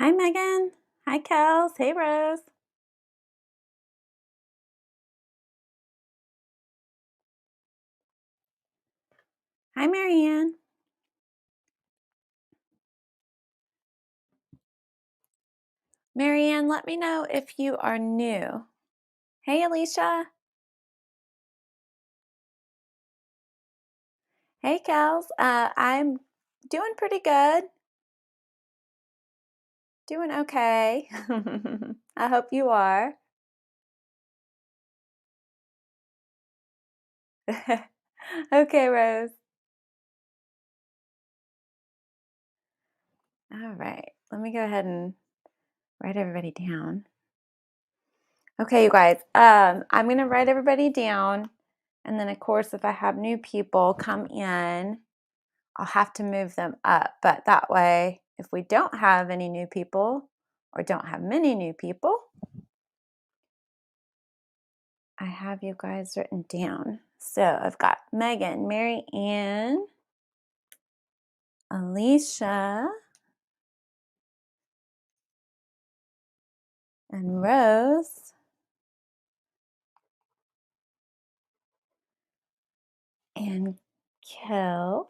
Hi, Megan. Hi, Kels. Hey, Rose. Hi, Marianne. Marianne, let me know if you are new. Hey, Alicia. Hey, Kels. I'm doing pretty good. Doing okay. I hope you are. Okay, Rose. All right. Let me go ahead and write everybody down. Okay, you guys. I'm going to write everybody down. And then, of course, if I have new people come in, I'll have to move them up. But that way, if we don't have any new people or don't have many new people, I have you guys written down. So I've got Megan, Mary Ann, Alicia, and Rose, and Kels.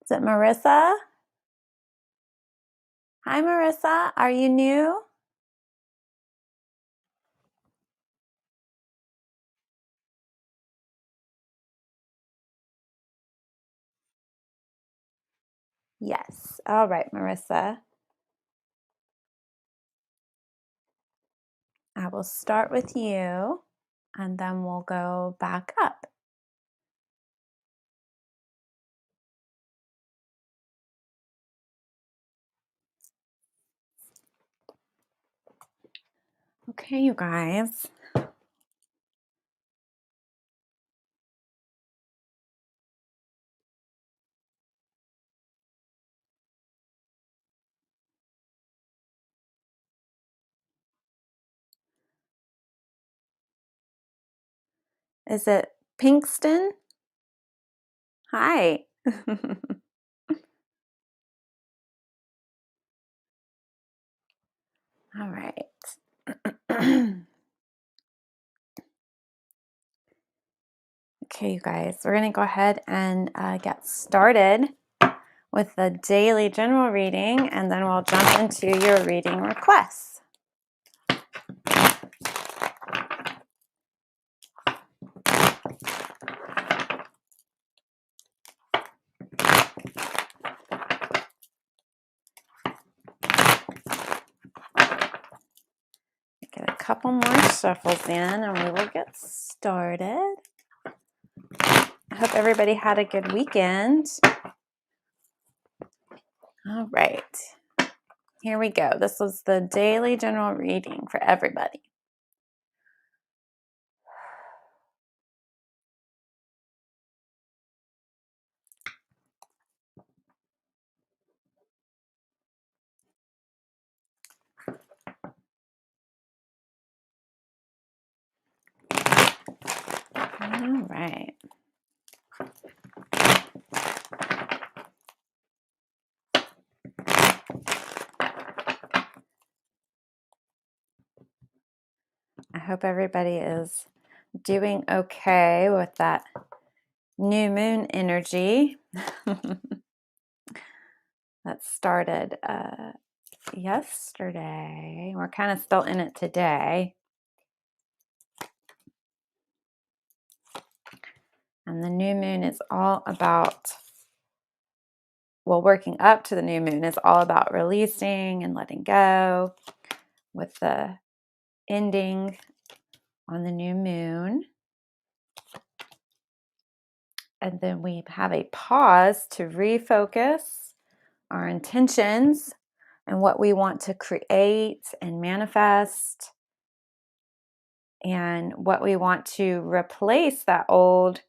Is it Marissa? Hi, Marissa. Are you new? Yes. All right, Marissa. I will start with you, and then we'll go back up. Okay, you guys. Is it Pinkston? Hi. All right. Okay, you guys, we're going to go ahead and get started with the daily general reading, and then we'll jump into your reading requests. Get a couple more shuffles in, and we will get started. I hope everybody had a good weekend. All right. Here we go. This was the daily general reading for everybody. All right. I hope everybody is doing okay with that new moon energy that started yesterday. We're kind of still in it today. And the new moon is all about, well, working up to the new moon is all about releasing and letting go, with the ending on the new moon. And then we have a pause to refocus our intentions and what we want to create and manifest, and what we want to replace that old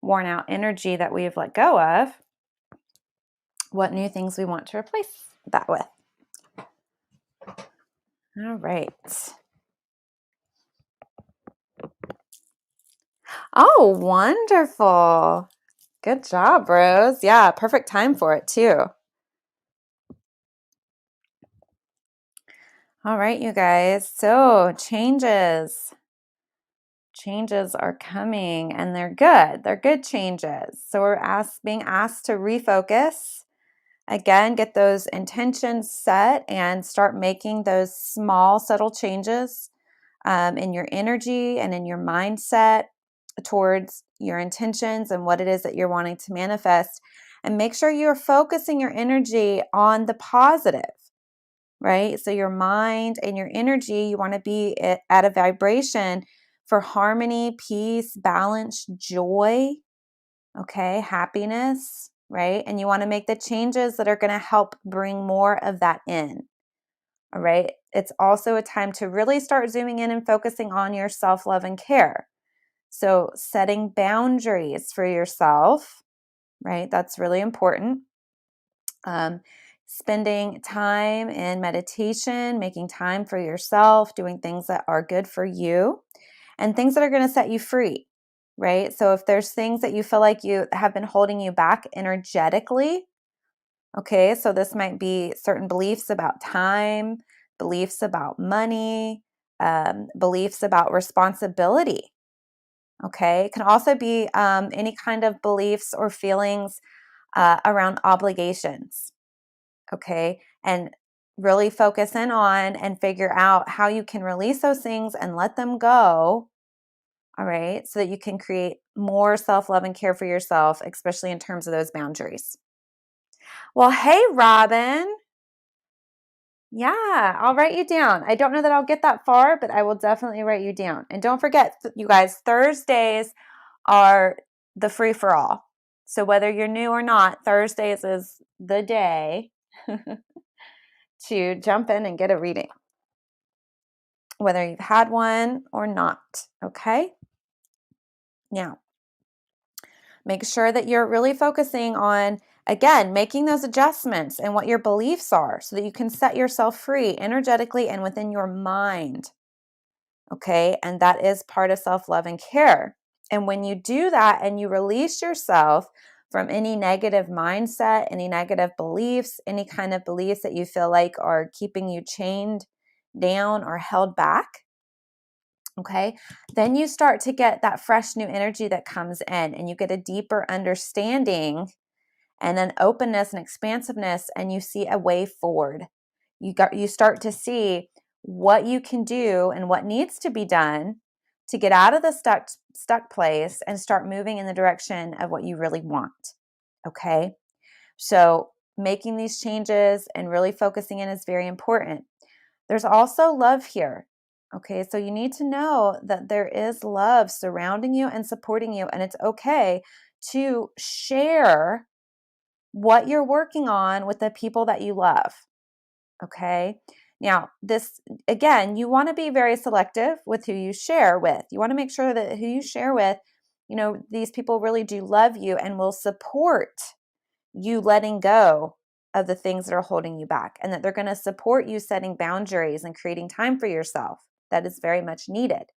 worn out energy that we have let go of, what new things we want to replace that with. All right. Oh, wonderful. Good job, Rose. Yeah, perfect time for it too. All right, you guys. So changes are coming and they're good. They're good changes. So we're being asked to refocus. Again, get those intentions set and start making those small, subtle changes in your energy and in your mindset towards your intentions and what it is that you're wanting to manifest. And make sure you're focusing your energy on the positive, right? So, your mind and your energy, you want to be at a vibration for harmony, peace, balance, joy, okay, happiness, right? And you want to make the changes that are going to help bring more of that in. All right. It's also a time to really start zooming in and focusing on your self love and care. So, setting boundaries for yourself, right? That's really important. Um, Spending time in meditation, making time for yourself, doing things that are good for you, and things that are going to set you free, right? So, if there's things that you feel like you have been holding you back energetically, okay, so this might be certain beliefs about time, beliefs about money, beliefs about responsibility. Okay, it can also be any kind of beliefs or feelings around obligations. Okay, and really focus in on and figure out how you can release those things and let them go. All right, so that you can create more self love and care for yourself, especially in terms of those boundaries. Well, hey, Robin. Yeah, I'll write you down. I don't know that I'll get that far, but I will definitely write you down. And don't forget, you guys, Thursdays are the free for all. So whether you're new or not, Thursdays is the day to jump in and get a reading, whether you've had one or not. Okay. Now, make sure that you're really focusing on, again, making those adjustments and what your beliefs are so that you can set yourself free energetically and within your mind. Okay. And that is part of self love and care. And when you do that and you release yourself from any negative mindset, any negative beliefs, any kind of beliefs that you feel like are keeping you chained down or held back, okay, then you start to get that fresh new energy that comes in and you get a deeper understanding and an openness and expansiveness, and you see a way forward. You start to see what you can do and what needs to be done to get out of the stuck place and start moving in the direction of what you really want. Okay? So, making these changes and really focusing in is very important. There's also love here. Okay, so you need to know that there is love surrounding you and supporting you, and it's okay to share what you're working on with the people that you love. Okay. Now, this again, you want to be very selective with who you share with. You want to make sure that who you share with, these people really do love you and will support you letting go of the things that are holding you back, and that they're going to support you setting boundaries and creating time for yourself. That is very much needed,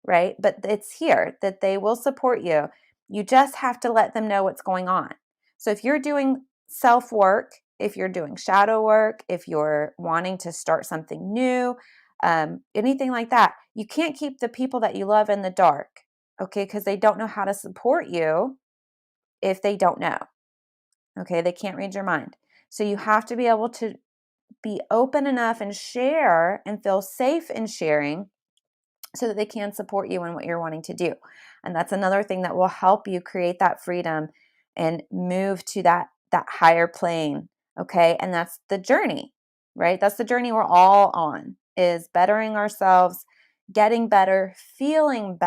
right? But it's here that they will support you. You just have to let them know what's going on. So if you're doing self work, if you're doing shadow work, if you're wanting to start something new, anything like that, you can't keep the people that you love in the dark, okay? Because they don't know how to support you if they don't know, okay? They can't read your mind. So you have to be able to be open enough and share and feel safe in sharing so that they can support you in what you're wanting to do. And that's another thing that will help you create that freedom and move to that higher plane, okay? And that's the journey, right? That's the journey we're all on, is bettering ourselves, getting better, being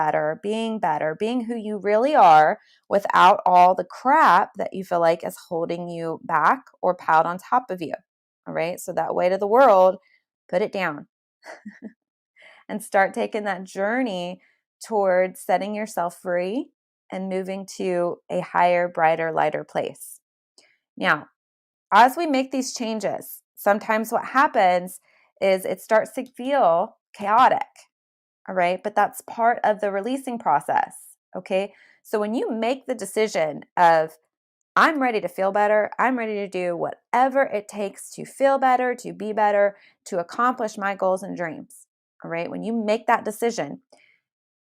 who you really are without all the crap that you feel like is holding you back or piled on top of you. All right? So that weight of the world, put it down. And start taking that journey towards setting yourself free and moving to a higher, brighter, lighter place. Now, as we make these changes, sometimes what happens is it starts to feel chaotic. all right? But that's part of the releasing process, okay? So when you make the decision of, I'm ready to feel better, I'm ready to do whatever it takes to feel better, to be better, to accomplish my goals and dreams, all right? When you make that decision,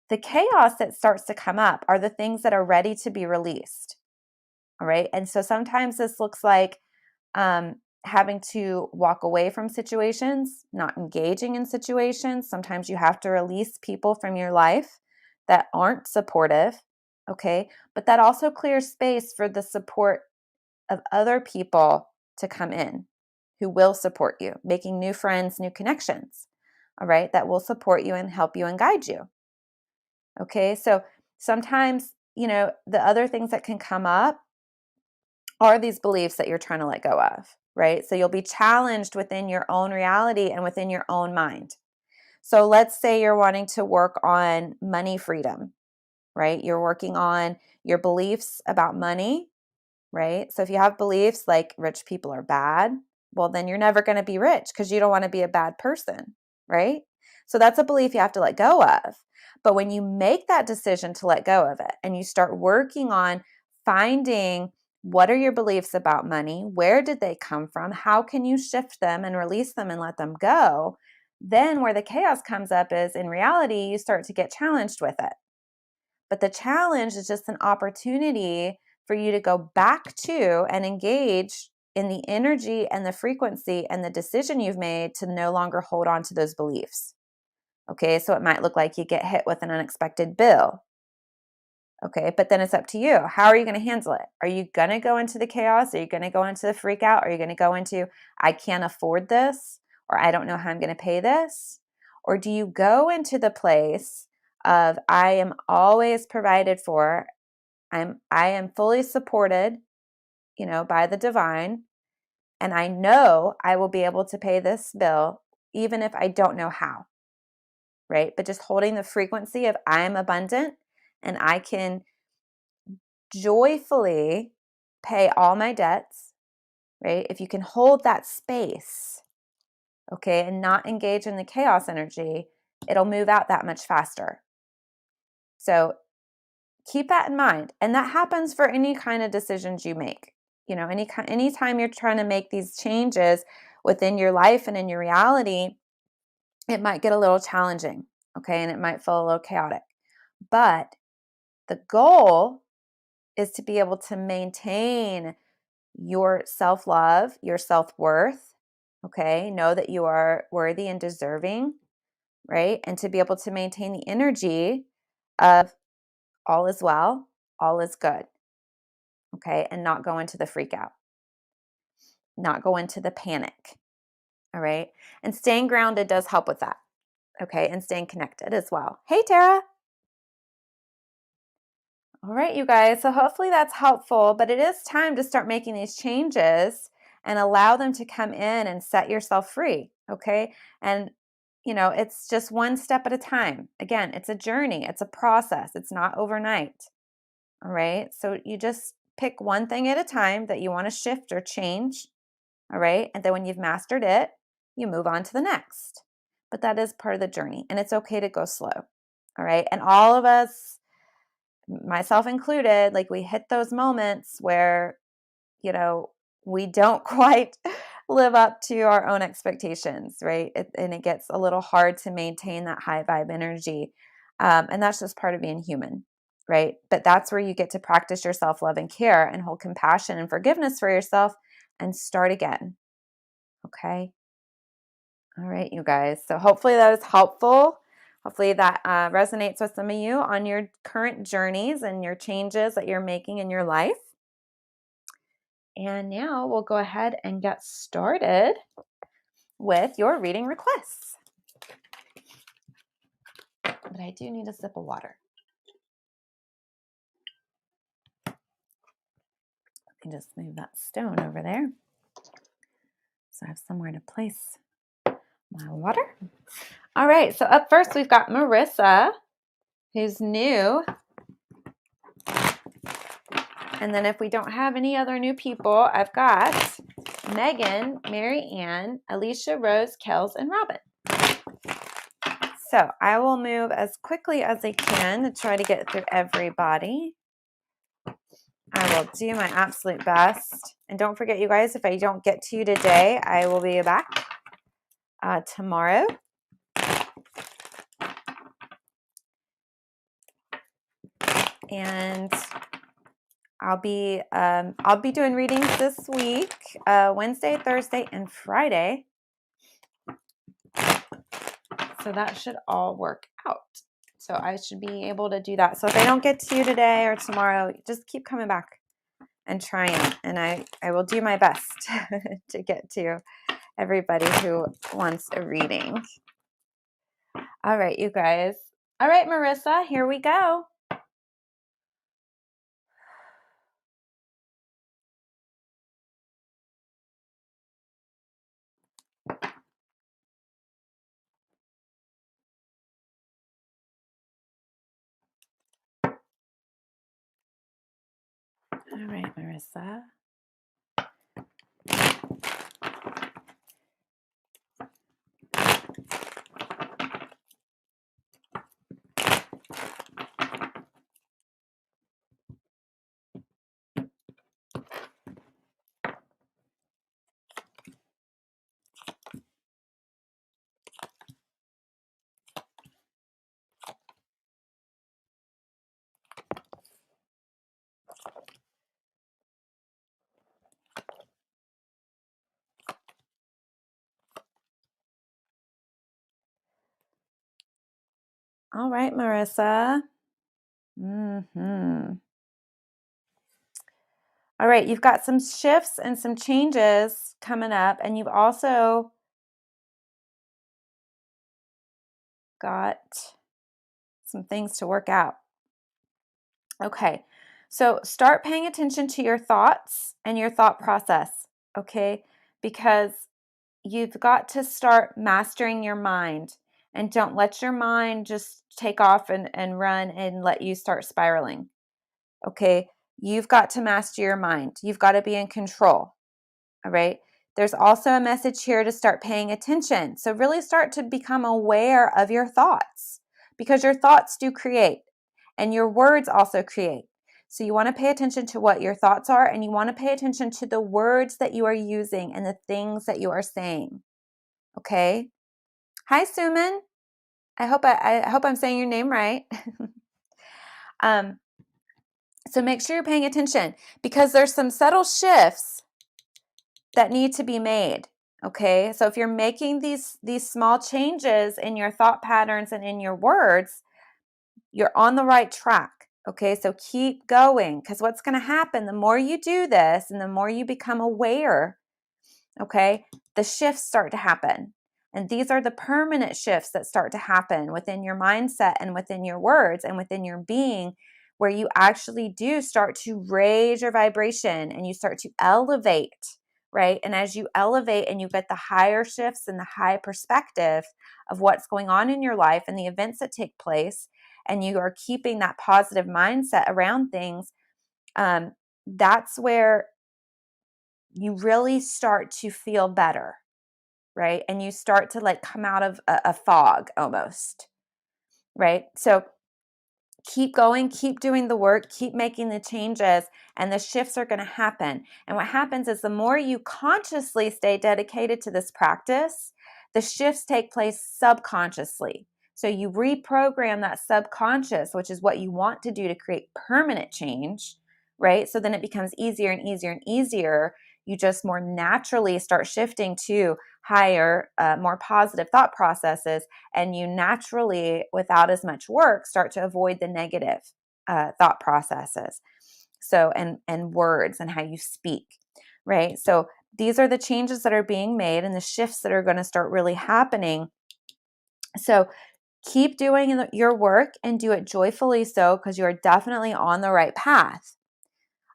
the chaos that starts to come up are the things that are ready to be released, all right? And so sometimes this looks like having to walk away from situations, not engaging in situations. Sometimes you have to release people from your life that aren't supportive, okay? But that also clears space for the support of other people to come in who will support you, making new friends, new connections, all right, that will support you and help you and guide you. Okay, so sometimes, the other things that can come up are these beliefs that you're trying to let go of, right? So you'll be challenged within your own reality and within your own mind. So let's say you're wanting to work on money freedom, right? You're working on your beliefs about money, right? So if you have beliefs like rich people are bad, well, then you're never going to be rich because you don't want to be a bad person, right? So that's a belief you have to let go of. But when you make that decision to let go of it and you start working on finding what are your beliefs about money, where did they come from, how can you shift them and release them and let them go, then where the chaos comes up is in reality, you start to get challenged with it. But the challenge is just an opportunity for you to go back to and engage in the energy and the frequency and the decision you've made to no longer hold on to those beliefs. Okay, so it might look like you get hit with an unexpected bill. Okay, but then it's up to you. How are you going to handle it? Are you going to go into the chaos? Are you going to go into the freak out? Are you going to go into, I can't afford this, or I don't know how I'm going to pay this? Or do you go into the place of, I am always provided for, I am fully supported, by the divine, and I know I will be able to pay this bill even if I don't know how, right? But just holding the frequency of I am abundant and I can joyfully pay all my debts, right? If you can hold that space, okay, and not engage in the chaos energy, it'll move out that much faster. So keep that in mind. And that happens for any kind of decisions you make. Anytime you're trying to make these changes within your life and in your reality, it might get a little challenging, okay, and it might feel a little chaotic. But the goal is to be able to maintain your self-love, your self-worth, okay? Know that you are worthy and deserving, right? And to be able to maintain the energy of all is well, all is good, okay? And not go into the freak out, not go into the panic, all right? And staying grounded does help with that, okay? And staying connected as well. Hey, Tara. All right, you guys. So hopefully that's helpful, but it is time to start making these changes and allow them to come in and set yourself free, okay? And it's just one step at a time. Again, it's a journey, it's a process. It's not overnight. All right? So you just pick one thing at a time that you want to shift or change, all right? And then when you've mastered it, you move on to the next. But that is part of the journey, and it's okay to go slow. All right? And all of us, myself included, like we hit those moments where, we don't quite live up to our own expectations, right? And it gets a little hard to maintain that high vibe energy. And that's just part of being human, right? But that's where you get to practice your self-love and care and hold compassion and forgiveness for yourself and start again. Okay. All right, you guys. So hopefully that was helpful. Hopefully that resonates with some of you on your current journeys and your changes that you're making in your life. And now we'll go ahead and get started with your reading requests. But I do need a sip of water. I can just move that stone over there so I have somewhere to place my water. All right, so up first we've got Marissa, who's new. And then if we don't have any other new people, I've got Megan, Mary Ann, Alicia, Rose, Kels, and Robin. So I will move as quickly as I can to try to get through everybody. I will do my absolute best. And don't forget, you guys, if I don't get to you today, I will be back tomorrow. And I'll be doing readings this week, Wednesday, Thursday, and Friday. So that should all work out. So I should be able to do that. So if I don't get to you today or tomorrow, just keep coming back and trying. And I will do my best to get to everybody who wants a reading. All right, you guys. All right, Marissa, here we go. All right, Marissa. All right, Marissa. All right, you've got some shifts and some changes coming up, and you've also got some things to work out. Okay, so start paying attention to your thoughts and your thought process, okay? Because you've got to start mastering your mind, and don't let your mind just take off and run and let you start spiraling, okay? You've got to master your mind. You've got to be in control, all right? There's also a message here to start paying attention. So really start to become aware of your thoughts, because your thoughts do create and your words also create. So you want to pay attention to what your thoughts are, and you want to pay attention to the words that you are using and the things that you are saying. Okay? Hi, Suman. I hope I'm saying your name right. So make sure you're paying attention, because there's some subtle shifts that need to be made. Okay? So if you're making these small changes in your thought patterns and in your words, you're on the right track. Okay? So keep going, because what's going to happen, the more you do this and the more you become aware, okay, the shifts start to happen. And these are the permanent shifts that start to happen within your mindset and within your words and within your being, where you actually do start to raise your vibration and you start to elevate, right? And as you elevate and you get the higher shifts and the high perspective of what's going on in your life and the events that take place, and you are keeping that positive mindset around things, that's where you really start to feel better, right? And you start to like come out of a fog almost, right? So keep going, keep doing the work, keep making the changes, and the shifts are going to happen. And what happens is the more you consciously stay dedicated to this practice, the shifts take place subconsciously. So you reprogram that subconscious, which is what you want to do to create permanent change, right? So then it becomes easier and easier and easier. You just more naturally start shifting to higher, more positive thought processes, and you naturally, without as much work, start to avoid the negative thought processes. So, and words and how you speak, right? So these are the changes that are being made and the shifts that are going to start really happening. So keep doing your work and do it joyfully, so, because you are definitely on the right path.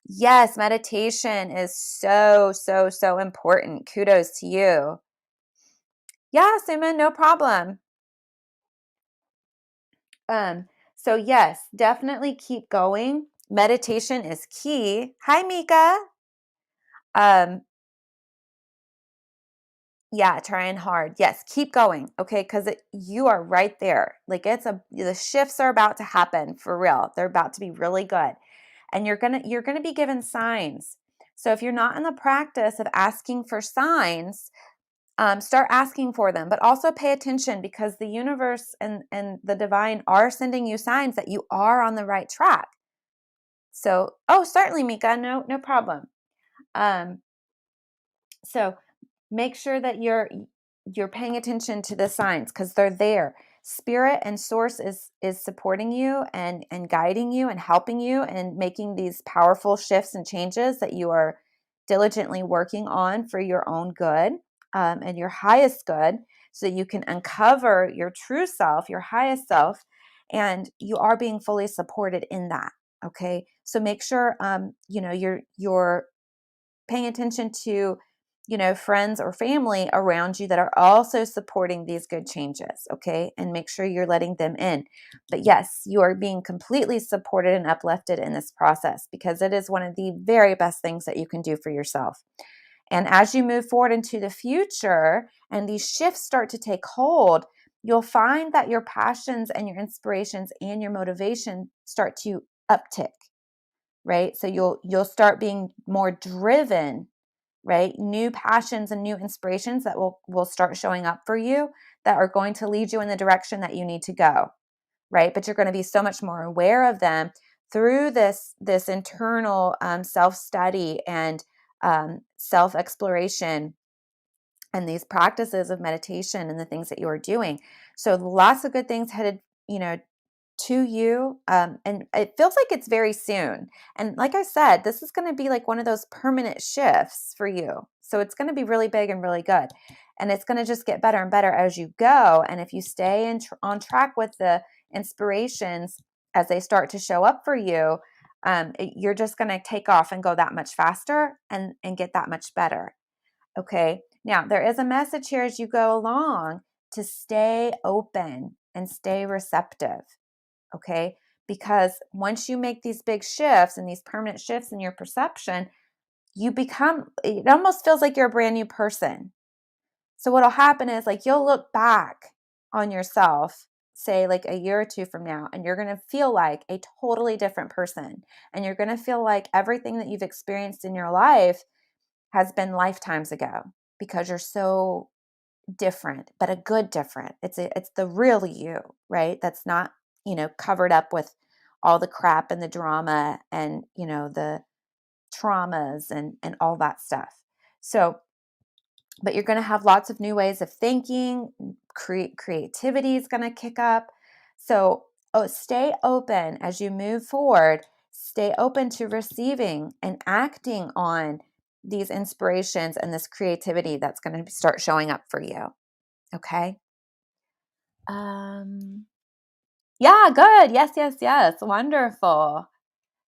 Yes, meditation is so, so, so important. Kudos to you. Yeah, Simon, no problem. So yes, definitely keep going. Meditation is key. Hi, Mika. Um, Yeah, trying hard. Yes, keep going. Okay, because you are right there. Like the shifts are about to happen for real. They're about to be really good, and you're gonna be given signs. So if you're not in the practice of asking for signs, start asking for them, but also pay attention, because the universe and the divine are sending you signs that you are on the right track. So, oh, certainly, Mika, no problem. Um, so make sure that you're paying attention to the signs, because they're there. Spirit and source is supporting you and guiding you and helping you and making these powerful shifts and changes that you are diligently working on for your own good, and your highest good, so that you can uncover your true self, your highest self, and you are being fully supported in that. Okay, so make sure you're paying attention to friends or family around you that are also supporting these good changes. Okay, and make sure you're letting them in. But yes, you are being completely supported and uplifted in this process, because it is one of the very best things that you can do for yourself. And as you move forward into the future and these shifts start to take hold, you'll find that your passions and your inspirations and your motivation start to uptick, right? So you'll start being more driven, right? New passions and new inspirations that will start showing up for you, that are going to lead you in the direction that you need to go, right? But you're going to be so much more aware of them through this internal self-study and self-exploration, and these practices of meditation and the things that you are doing. So lots of good things headed, to you. And it feels like it's very soon. And like I said, this is going to be like one of those permanent shifts for you. So it's going to be really big and really good. And it's going to just get better and better as you go. And if you stay on track with the inspirations as they start to show up for you, you're just going to take off and go that much faster and get that much better. Okay. Now, there is a message here as you go along to stay open and stay receptive. Okay. Because once you make these big shifts and these permanent shifts in your perception, it almost feels like you're a brand new person. So what'll happen is, like, you'll look back on yourself, say like a year or two from now, and you're going to feel like a totally different person. And you're going to feel like everything that you've experienced in your life has been lifetimes ago, because you're so different, but a good different. It's the real you, right? That's not, covered up with all the crap and the drama and, the traumas and all that stuff. So, but you're going to have lots of new ways of thinking. Creativity is going to kick up. So, stay open as you move forward. Stay open to receiving and acting on these inspirations and this creativity that's going to start showing up for you. Okay. Yeah, good. Yes, yes, yes. Wonderful.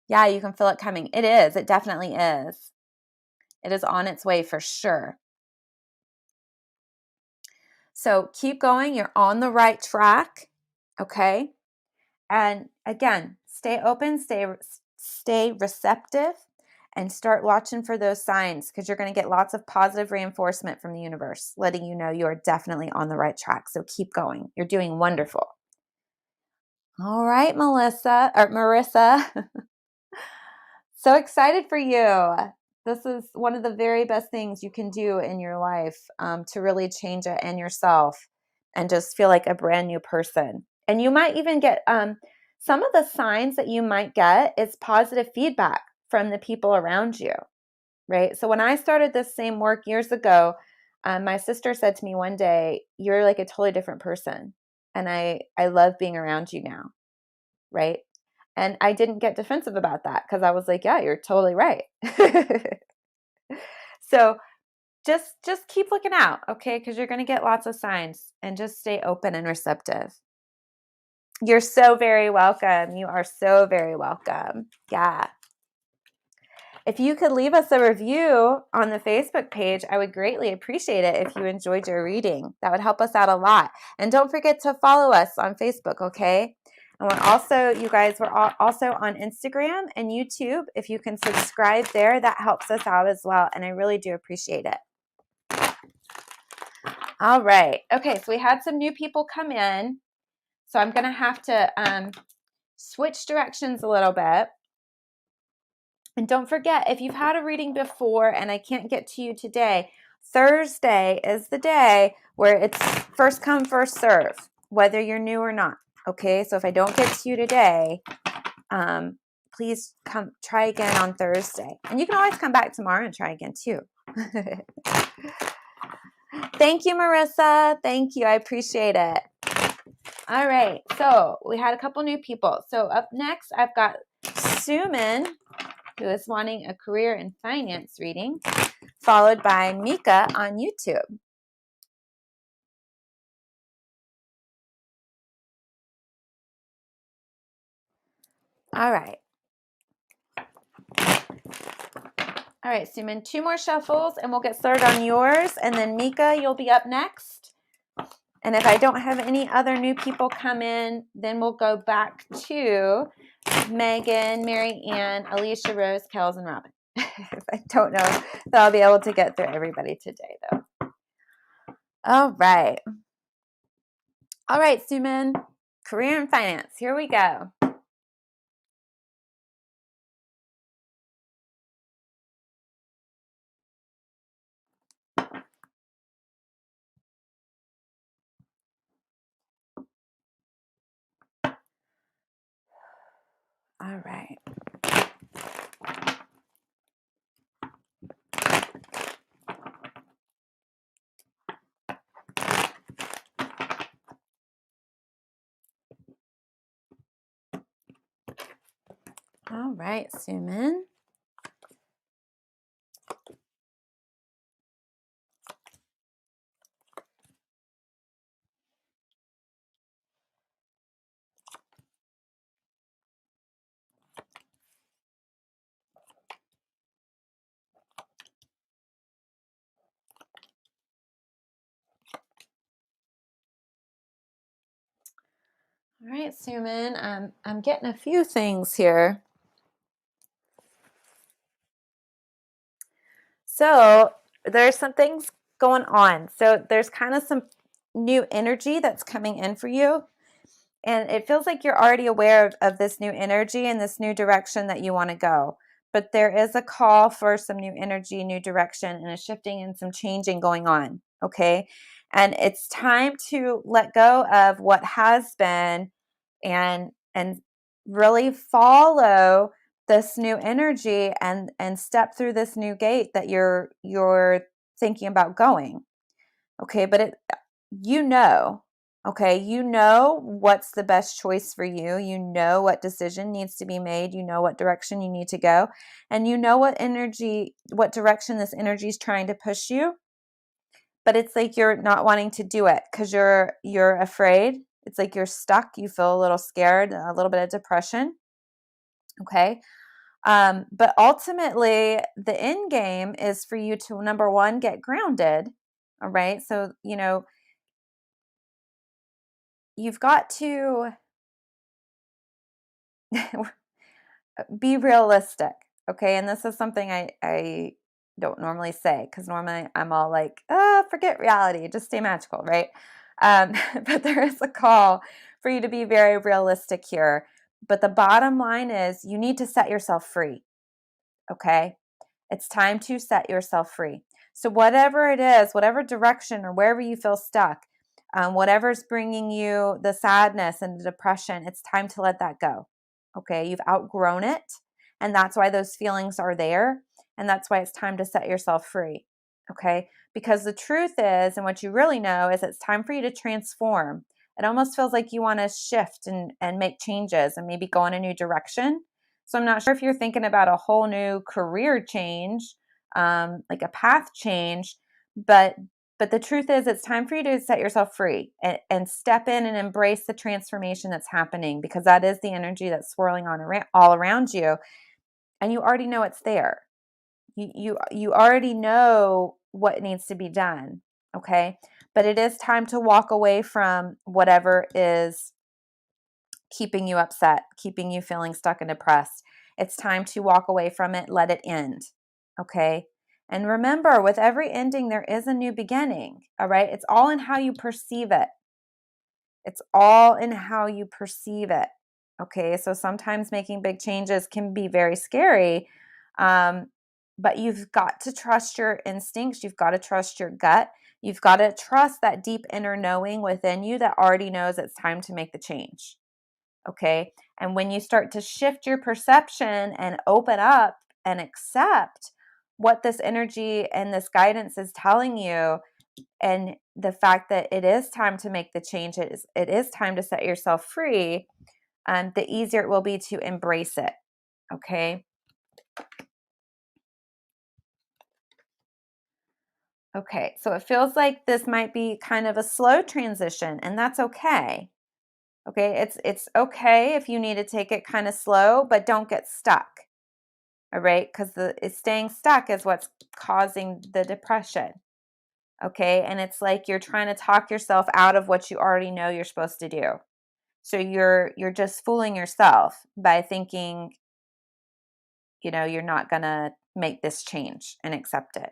Yeah, you can feel it coming. It is. It definitely is. It is on its way for sure. So keep going. You're on the right track. Okay. And again, stay open, stay receptive, and start watching for those signs, because you're going to get lots of positive reinforcement from the universe, letting you know you are definitely on the right track. So keep going. You're doing wonderful. All right, Marissa. So excited for you. This is one of the very best things you can do in your life, to really change it and yourself and just feel like a brand new person. And you might even get some of the signs that you might get is positive feedback from the people around you, right? So when I started this same work years ago, my sister said to me one day, "You're like a totally different person. And I love being around you now." Right? And I didn't get defensive about that, because I was like, yeah, you're totally right. So just keep looking out, okay? Because you're going to get lots of signs, and just stay open and receptive. You're so very welcome. You are so very welcome. Yeah. If you could leave us a review on the Facebook page, I would greatly appreciate it if you enjoyed your reading. That would help us out a lot. And don't forget to follow us on Facebook, okay? And we're also on Instagram and YouTube. If you can subscribe there, that helps us out as well. And I really do appreciate it. All right. Okay, so we had some new people come in. So I'm going to have to switch directions a little bit. And don't forget, if you've had a reading before and I can't get to you today, Thursday is the day where it's first come, first serve, whether you're new or not. Okay, so if I don't get to you today, please try again on Thursday. And you can always come back tomorrow and try again too. Thank you, Marissa. Thank you. I appreciate it. All right, so we had a couple new people. So up next, I've got Suman, who is wanting a career and finance reading, followed by Mika on YouTube. All right. All right, Suman, 2 more shuffles and we'll get started on yours. And then Mika, you'll be up next. And if I don't have any other new people come in, then we'll go back to Megan, Mary Ann, Alicia, Rose, Kels, and Robin. I don't know that I'll be able to get through everybody today, though. All right. All right, Suman, career and finance. Here we go. All right. All right, Suman. All right, Suman, I'm getting a few things here. So there's some things going on. So there's kind of some new energy that's coming in for you. And it feels like you're already aware of this new energy and this new direction that you want to go. But there is a call for some new energy, new direction, and a shifting and some changing going on. Okay. And it's time to let go of what has been and really follow this new energy and step through this new gate that you're thinking about going. Okay, but okay, you know what's the best choice for you. You know what decision needs to be made. You know what direction you need to go. And you know what direction this energy is trying to push you. But it's like you're not wanting to do it because you're afraid. It's like you're stuck. You feel a little scared, a little bit of depression. Okay. But ultimately, the end game is for you to, number one, get grounded. All right. So, you've got to be realistic. Okay. And this is something I don't normally say because normally I'm all like, forget reality, just stay magical. Right. But there is a call for you to be very realistic here. But the bottom line is you need to set yourself free. Okay. It's time to set yourself free. So, whatever it is, whatever direction or wherever you feel stuck, whatever's bringing you the sadness and the depression, it's time to let that go. Okay. You've outgrown it. And that's why those feelings are there. And that's why it's time to set yourself free. Okay. Because the truth is, and what you really know is it's time for you to transform. It almost feels like you want to shift and make changes and maybe go in a new direction. So I'm not sure if you're thinking about a whole new career change, like a path change, but the truth is it's time for you to set yourself free and step in and embrace the transformation that's happening because that is the energy that's swirling on all around you, and you already know it's there. You already know what needs to be done, okay? But it is time to walk away from whatever is keeping you upset, keeping you feeling stuck and depressed. It's time to walk away from it, let it end. Okay. And remember, with every ending, there is a new beginning. All right. It's all in how you perceive it. It's all in how you perceive it. Okay. So sometimes making big changes can be very scary. But you've got to trust your instincts. You've got to trust your gut. You've got to trust that deep inner knowing within you that already knows it's time to make the change. Okay. And when you start to shift your perception and open up and accept what this energy and this guidance is telling you, and the fact that it is time to make the change, it is time to set yourself free, the easier it will be to embrace it. Okay. Okay, so it feels like this might be kind of a slow transition, and that's okay. Okay, it's okay if you need to take it kind of slow, but don't get stuck. All right, because staying stuck is what's causing the depression. Okay, and it's like you're trying to talk yourself out of what you already know you're supposed to do. So you're just fooling yourself by thinking, you're not gonna make this change and accept it.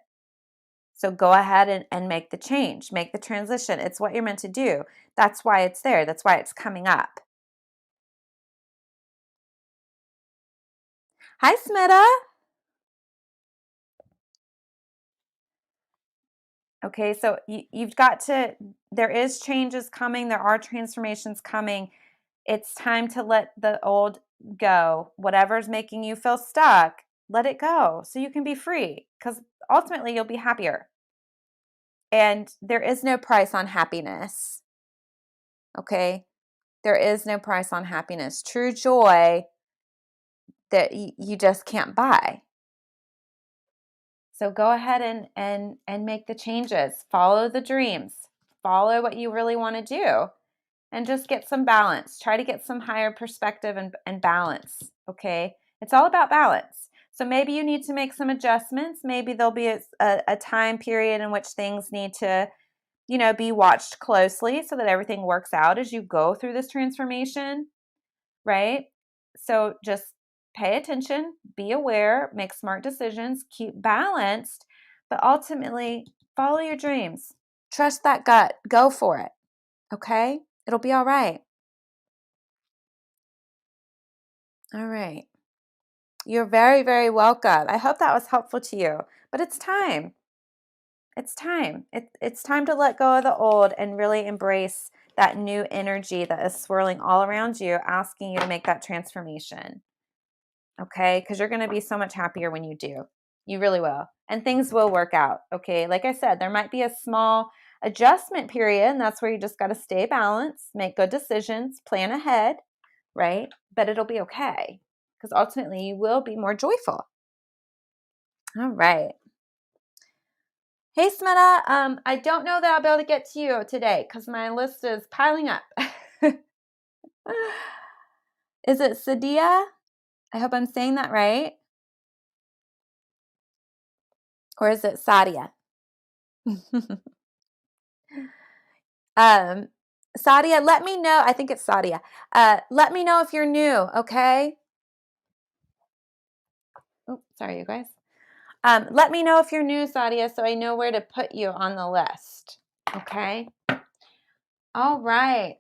So go ahead and make the change, make the transition. It's what you're meant to do. That's why it's there. That's why it's coming up. Hi, Smita. Okay, so you've got to, there is changes coming. There are transformations coming. It's time to let the old go. Whatever's making you feel stuck, let it go so you can be free, because ultimately you'll be happier. And there is no price on happiness. Okay? There is no price on happiness. True joy that you just can't buy. So go ahead and make the changes. Follow the dreams. Follow what you really want to do. And just get some balance. Try to get some higher perspective and balance. Okay? It's all about balance. So maybe you need to make some adjustments. Maybe there'll be a time period in which things need to, be watched closely so that everything works out as you go through this transformation, right? So just pay attention, be aware, make smart decisions, keep balanced, but ultimately follow your dreams. Trust that gut. Go for it. Okay? It'll be all right. All right. You're very, very welcome. I hope that was helpful to you. But it's time. It's time. It's time to let go of the old and really embrace that new energy that is swirling all around you, asking you to make that transformation. Okay? Because you're going to be so much happier when you do. You really will. And things will work out. Okay? Like I said, there might be a small adjustment period, and that's where you just got to stay balanced, make good decisions, plan ahead, right? But it'll be okay, because ultimately you will be more joyful. All right. Hey, Smita. I don't know that I'll be able to get to you today because my list is piling up. Is it Sadia? I hope I'm saying that right. Or is it Sadia? Sadia, let me know. I think it's Sadia. Let me know if you're new, okay? Oh, sorry, you guys. Let me know if you're new, Sadia, so I know where to put you on the list. Okay? All right.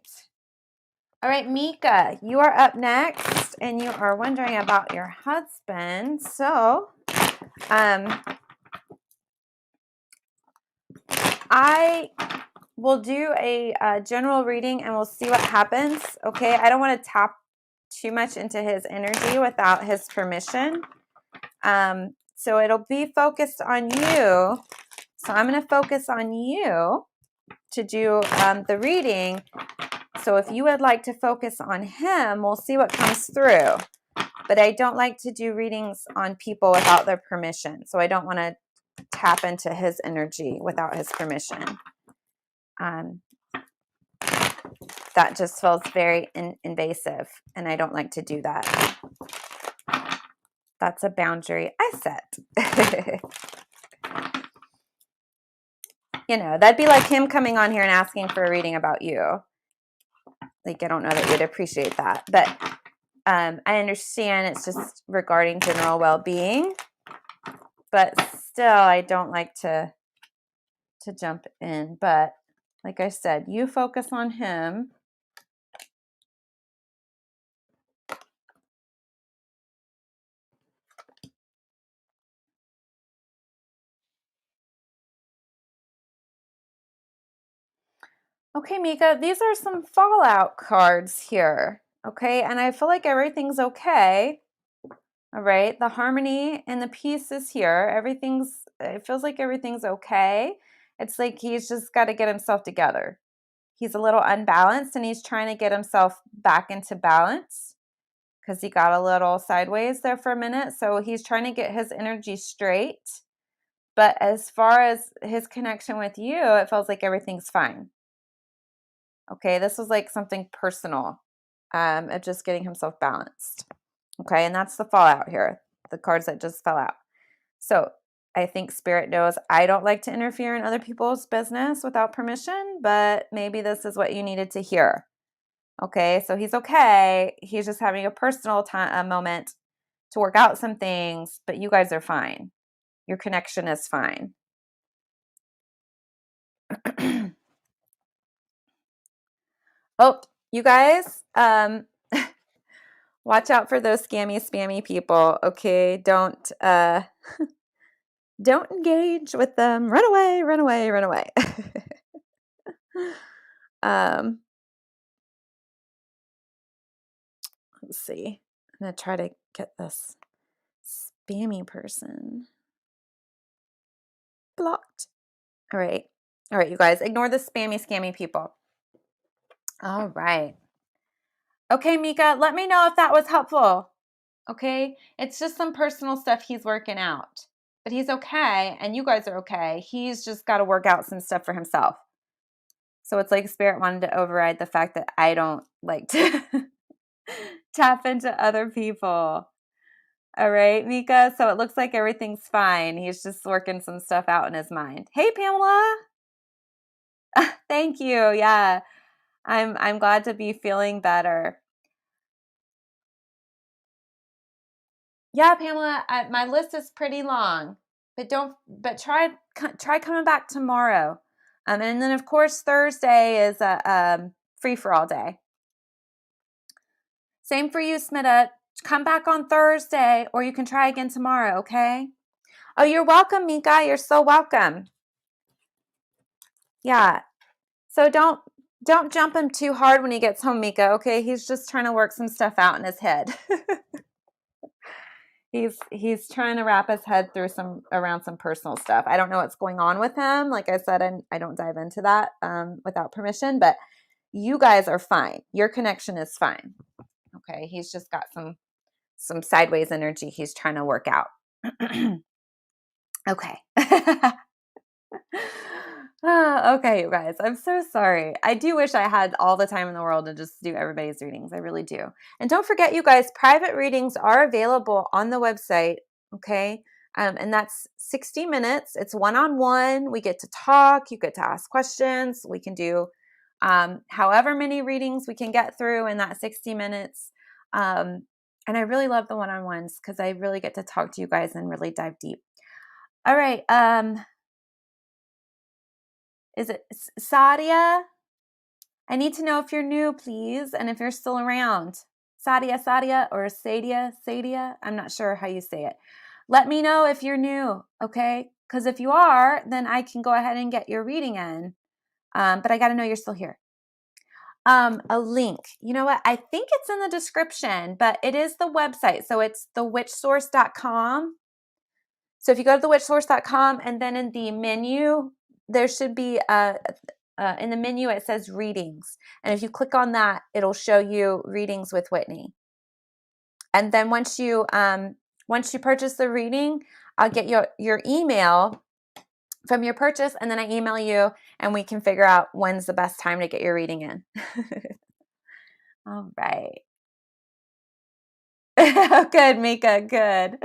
All right, Mika, you are up next, and you are wondering about your husband. So, I will do a general reading, and we'll see what happens. Okay? I don't want to tap too much into his energy without his permission. So it'll be focused on you. So I'm going to focus on you to do the reading. So if you would like to focus on him, we'll see what comes through. But I don't like to do readings on people without their permission. So I don't want to tap into his energy without his permission. That just feels very invasive, and I don't like to do that. That's a boundary I set. That'd be like him coming on here and asking for a reading about you. Like, I don't know that you'd appreciate that. But I understand it's just regarding general well-being. but still, I don't like to jump in. But like I said, you focus on him. Okay, Mika, these are some fallout cards here. Okay, and I feel like everything's okay. All right, the harmony and the peace is here. It feels like everything's okay. It's like he's just got to get himself together. He's a little unbalanced and he's trying to get himself back into balance because he got a little sideways there for a minute. So he's trying to get his energy straight. But as far as his connection with you, it feels like everything's fine. Okay, this was like something personal of just getting himself balanced. Okay, and that's the fallout here, the cards that just fell out. So I think Spirit knows I don't like to interfere in other people's business without permission, but maybe this is what you needed to hear. Okay, so he's okay. He's just having a personal a moment to work out some things, but you guys are fine. Your connection is fine. Oh, you guys, watch out for those spammy people. Okay, don't engage with them. Run away, run away, run away. Let's see. I'm gonna try to get this spammy person blocked. All right, you guys, ignore the scammy people. All right. Okay, Mika, let me know if that was helpful. Okay, it's just some personal stuff he's working out, but he's okay, and you guys are okay. He's just got to work out some stuff for himself. So it's like Spirit wanted to override the fact that I don't like to tap into other people. All right, Mika. So it looks like everything's fine. He's just working some stuff out in his mind. Hey, Pamela. Thank you. Yeah, I'm glad to be feeling better. Yeah, Pamela. My list is pretty long, but try coming back tomorrow. And then of course Thursday is a free for all day. Same for you, Smita. Come back on Thursday, or you can try again tomorrow, okay? Oh, you're welcome, Mika. You're so welcome. Yeah. So don't jump him too hard when he gets home, Mika, okay? He's just trying to work some stuff out in his head. He's trying to wrap his head through around some personal stuff. I don't know what's going on with him. Like I said, I don't dive into that without permission, but you guys are fine. Your connection is fine. Okay, he's just got some sideways energy he's trying to work out. Okay. Okay, you guys, I'm so sorry. I do wish I had all the time in the world to just do everybody's readings. I really do. And don't forget, you guys, private readings are available on the website. Okay. And that's 60 minutes. It's one-on-one. We get to talk. You get to ask questions. We can do however many readings we can get through in that 60 minutes. And I really love the one-on-ones because I really get to talk to you guys and really dive deep. All right. Is it Sadia? I need to know if you're new, please, and if you're still around. Sadia, or Sadia. I'm not sure how you say it. Let me know if you're new, okay? Because if you are, then I can go ahead and get your reading in. But I got to know you're still here. A link. You know what? I think it's in the description, but it is the website. So it's thewitchsource.com. So if you go to thewitchsource.com and then in the menu, there should be in the menu, it says readings. And if you click on that, it'll show you readings with Whitney. And then once you purchase the reading, I'll get your email from your purchase, and then I email you and we can figure out when's the best time to get your reading in. All right. Good, Mika, good.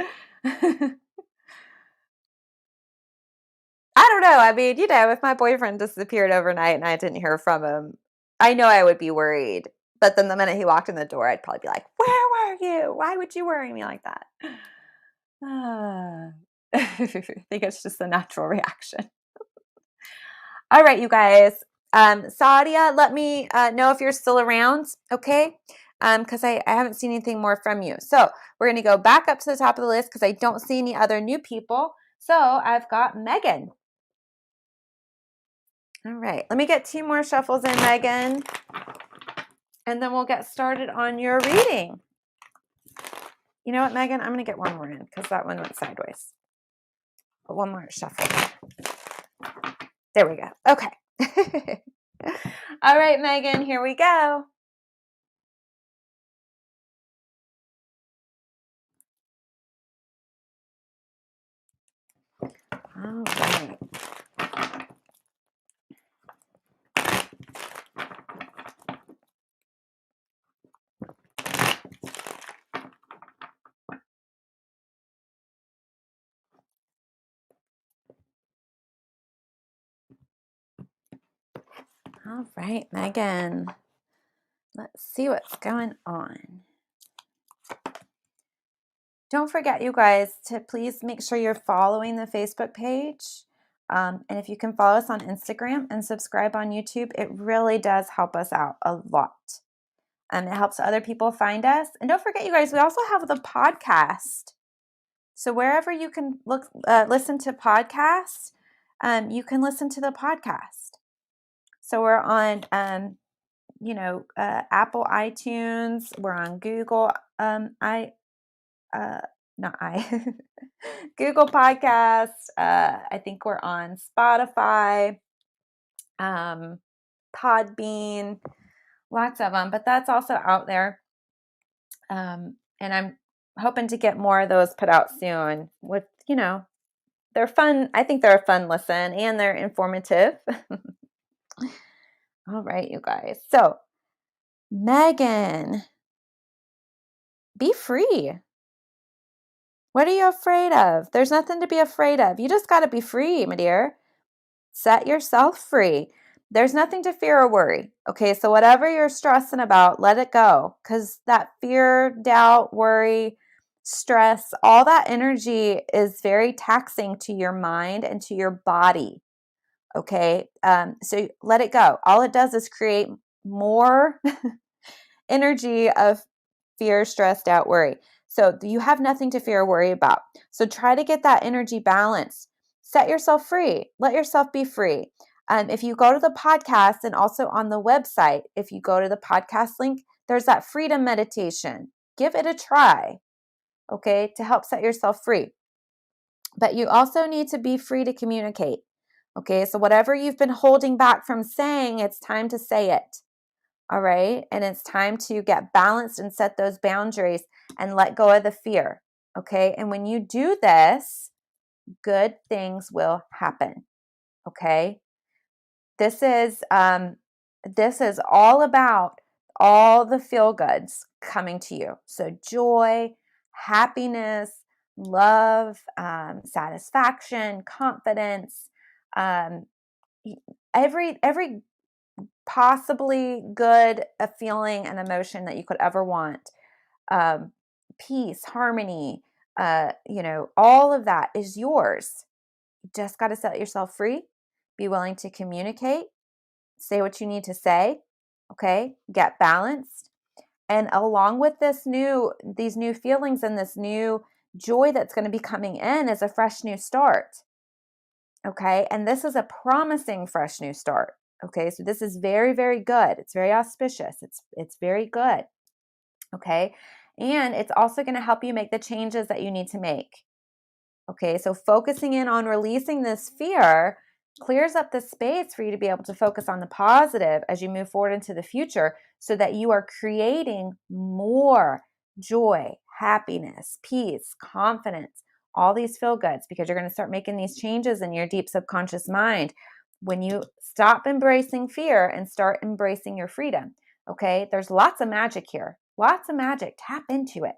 I don't know. I mean, if my boyfriend disappeared overnight and I didn't hear from him, I know I would be worried. But then the minute he walked in the door, I'd probably be like, "Where were you? Why would you worry me like that?" I think it's just a natural reaction. All right, you guys. Sadia, let me know if you're still around, okay? Because I haven't seen anything more from you. So we're going to go back up to the top of the list because I don't see any other new people. So I've got Megan. All right, let me get 2 more shuffles in, Megan, and then we'll get started on your reading. You know what, Megan? I'm going to get one more in because that one went sideways. But one more shuffle. There we go. Okay. All right, Megan, here we go. All right. All right, Megan. Let's see what's going on. Don't forget, you guys, to please make sure you're following the Facebook page. And if you can follow us on Instagram and subscribe on YouTube, it really does help us out a lot. It helps other people find us. And don't forget, you guys, we also have the podcast. So wherever you can listen to podcasts, you can listen to the podcast. So we're on, Apple iTunes. We're on Google. Google Podcasts. I think we're on Spotify, Podbean, lots of them. But that's also out there. And I'm hoping to get more of those put out soon. With they're fun. I think they're a fun listen and they're informative. All right, you guys. So, Megan, be free. What are you afraid of? There's nothing to be afraid of. You just got to be free, my dear. Set yourself free. There's nothing to fear or worry. Okay, so whatever you're stressing about, let it go. Because that fear, doubt, worry, stress, all that energy is very taxing to your mind and to your body. Okay, so let it go. All it does is create more energy of fear, stress, doubt, worry. So you have nothing to fear or worry about. So try to get that energy balanced. Set yourself free. Let yourself be free. If you go to the podcast and also on the website, if you go to the podcast link, there's that freedom meditation. Give it a try, okay, to help set yourself free. But you also need to be free to communicate, okay? So whatever you've been holding back from saying, it's time to say it. All right. And it's time to get balanced and set those boundaries and let go of the fear. Okay. And when you do this, good things will happen. Okay. This is all about all the feel goods coming to you. So joy, happiness, love, satisfaction, confidence, every possibly good a feeling and emotion that you could ever want. Peace, harmony, all of that is yours. You just got to set yourself free, be willing to communicate, say what you need to say, okay? Get balanced. And along with these new feelings and this new joy that's going to be coming in is a fresh new start. Okay? And this is a promising fresh new start. Okay, so this is very, very good. It's very auspicious. It's very good. Okay, and it's also going to help you make the changes that you need to make. Okay, so focusing in on releasing this fear clears up the space for you to be able to focus on the positive as you move forward into the future so that you are creating more joy, happiness, peace, confidence, all these feel goods because you're going to start making these changes in your deep subconscious mind when you stop embracing fear and start embracing your freedom. Okay, there's lots of magic here. Lots of magic. Tap into it.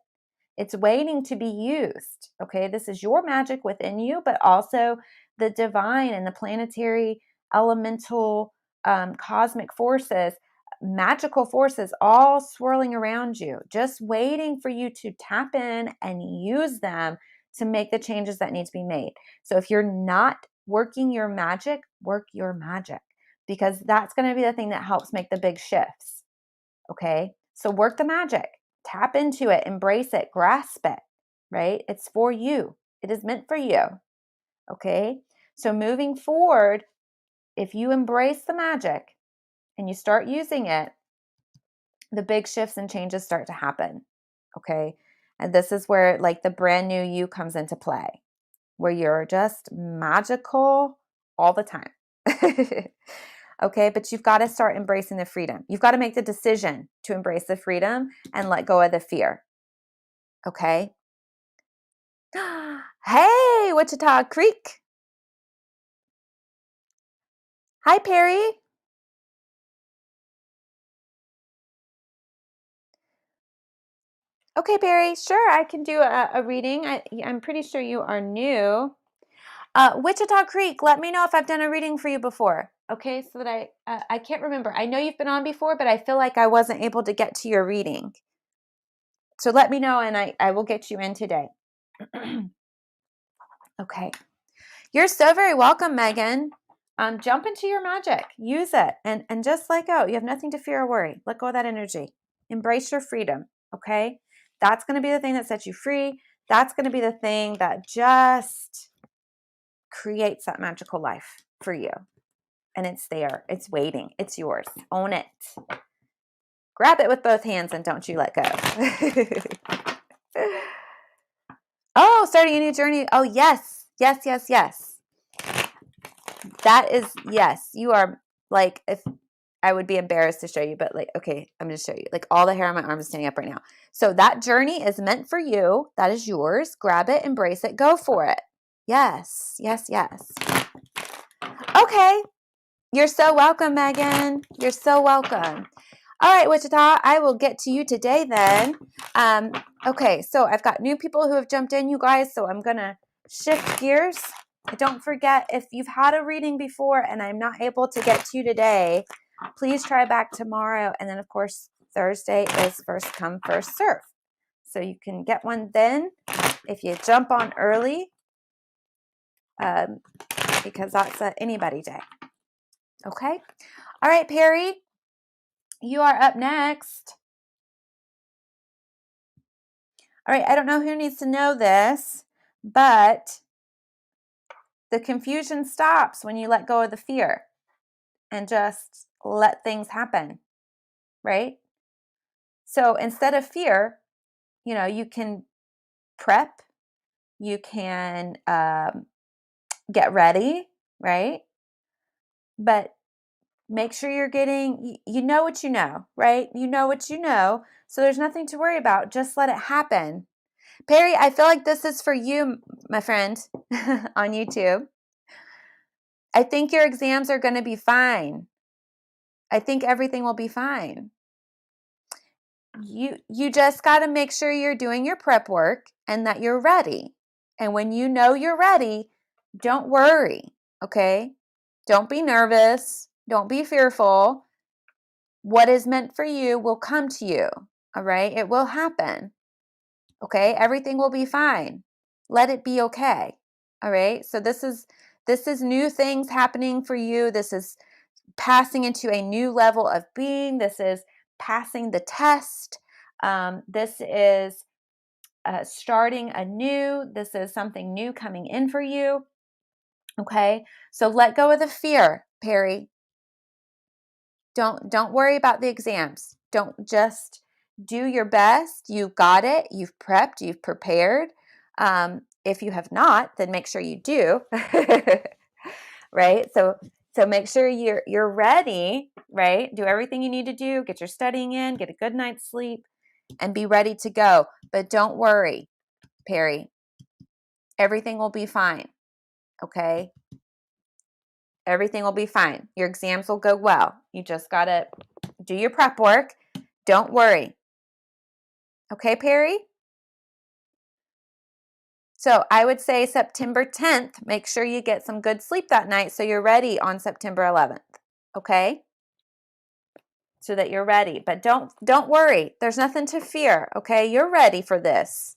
It's waiting to be used. Okay, this is your magic within you, but also the divine and the planetary, elemental, cosmic forces, magical forces all swirling around you, just waiting for you to tap in and use them to make the changes that need to be made. So if you're not working your magic, work your magic, because that's going to be the thing that helps make the big shifts. Okay? So work the magic, tap into it, embrace it, grasp it, right? It's for you. It is meant for you. Okay? So moving forward, if you embrace the magic and you start using it, the big shifts and changes start to happen. Okay? And this is where like the brand new you comes into play, where you're just magical all the time. Okay, but you've got to start embracing the freedom. You've got to make the decision to embrace the freedom and let go of the fear. Okay? Hey, Wichita Creek. Hi, Perry. Okay, Perry, sure, I can do a reading. I'm pretty sure you are new. Wichita Creek, let me know if I've done a reading for you before. Okay, so that I can't remember. I know you've been on before, but I feel like I wasn't able to get to your reading. So let me know and I will get you in today. Okay. You're so very welcome, Megan. Jump into your magic. Use it and just let go. You have nothing to fear or worry. Let go of that energy. Embrace your freedom, okay? That's going to be the thing that sets you free. That's going to be the thing that just creates that magical life for you. And it's there. It's waiting. It's yours. Own it. Grab it with both hands and don't you let go. Oh, starting a new journey. Oh, yes. Yes, yes, yes. That is, yes. You are like, if I would be embarrassed to show you, but like, okay, I'm going to show you. Like all the hair on my arm is standing up right now. So that journey is meant for you. That is yours. Grab it, embrace it, go for it. Yes, yes, yes. Okay. You're so welcome, Megan. You're so welcome. All right, Wichita, I will get to you today then. Okay, so I've got new people who have jumped in, you guys, so I'm going to shift gears. Don't forget, if you've had a reading before and I'm not able to get to you today, please try back tomorrow. And then, of course, Thursday is first come, first serve. So you can get one then if you jump on early, because that's an anybody day. Okay? All right, Perry, you are up next. All right, I don't know who needs to know this, but the confusion stops when you let go of the fear and just let things happen, right? So instead of fear, you can prep, you can get ready, right? But make sure you're getting, you know what you know, right? You know what you know. So there's nothing to worry about. Just let it happen. Perry, I feel like this is for you, my friend, on YouTube. I think your exams are going to be fine. I think everything will be fine. You just got to make sure you're doing your prep work and that you're ready. And when you know you're ready, don't worry, okay? Don't be nervous. Don't be fearful. What is meant for you will come to you, all right? It will happen, okay? Everything will be fine. Let it be okay, all right? So this is new things happening for you. This is passing into a new level of being. This is passing the test. This is starting anew. This is something new coming in for you. Okay, so let go of the fear, Perry. Don't worry about the exams. Don't, just do your best. You got it. You've prepped. You've prepared. If you have not, then make sure you do. Right? So make sure you're ready, right? Do everything you need to do. Get your studying in, get a good night's sleep, and be ready to go. But don't worry, Perry. Everything will be fine. Okay? Everything will be fine. Your exams will go well. You just got to do your prep work. Don't worry. Okay, Perry? So I would say September 10th, make sure you get some good sleep that night so you're ready on September 11th. Okay? So that you're ready. But don't worry. There's nothing to fear. Okay? You're ready for this.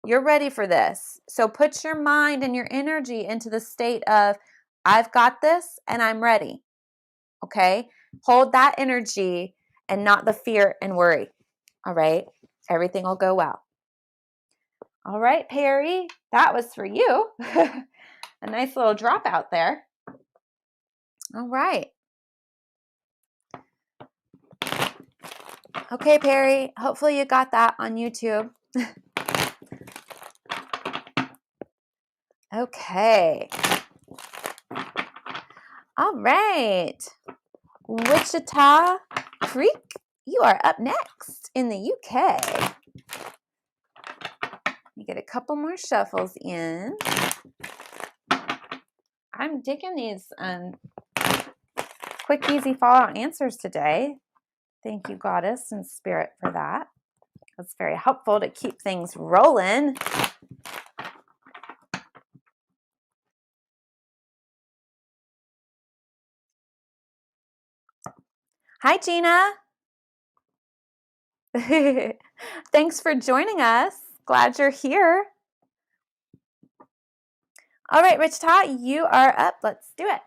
You're ready for this. So put your mind and your energy into the state of, I've got this and I'm ready. Okay? Hold that energy and not the fear and worry. All right? Everything will go well. All right, Perry, that was for you. A nice little drop out there. All right. Okay, Perry, hopefully you got that on YouTube. Okay. All right. Wichita Creek, you are up next in the UK. You get a couple more shuffles in. I'm digging these quick, easy fallout answers today. Thank you, Goddess and Spirit, for that. It's very helpful to keep things rolling. Hi, Gina. Thanks for joining us. Glad you're here. All right, Wichita, you are up. Let's do it.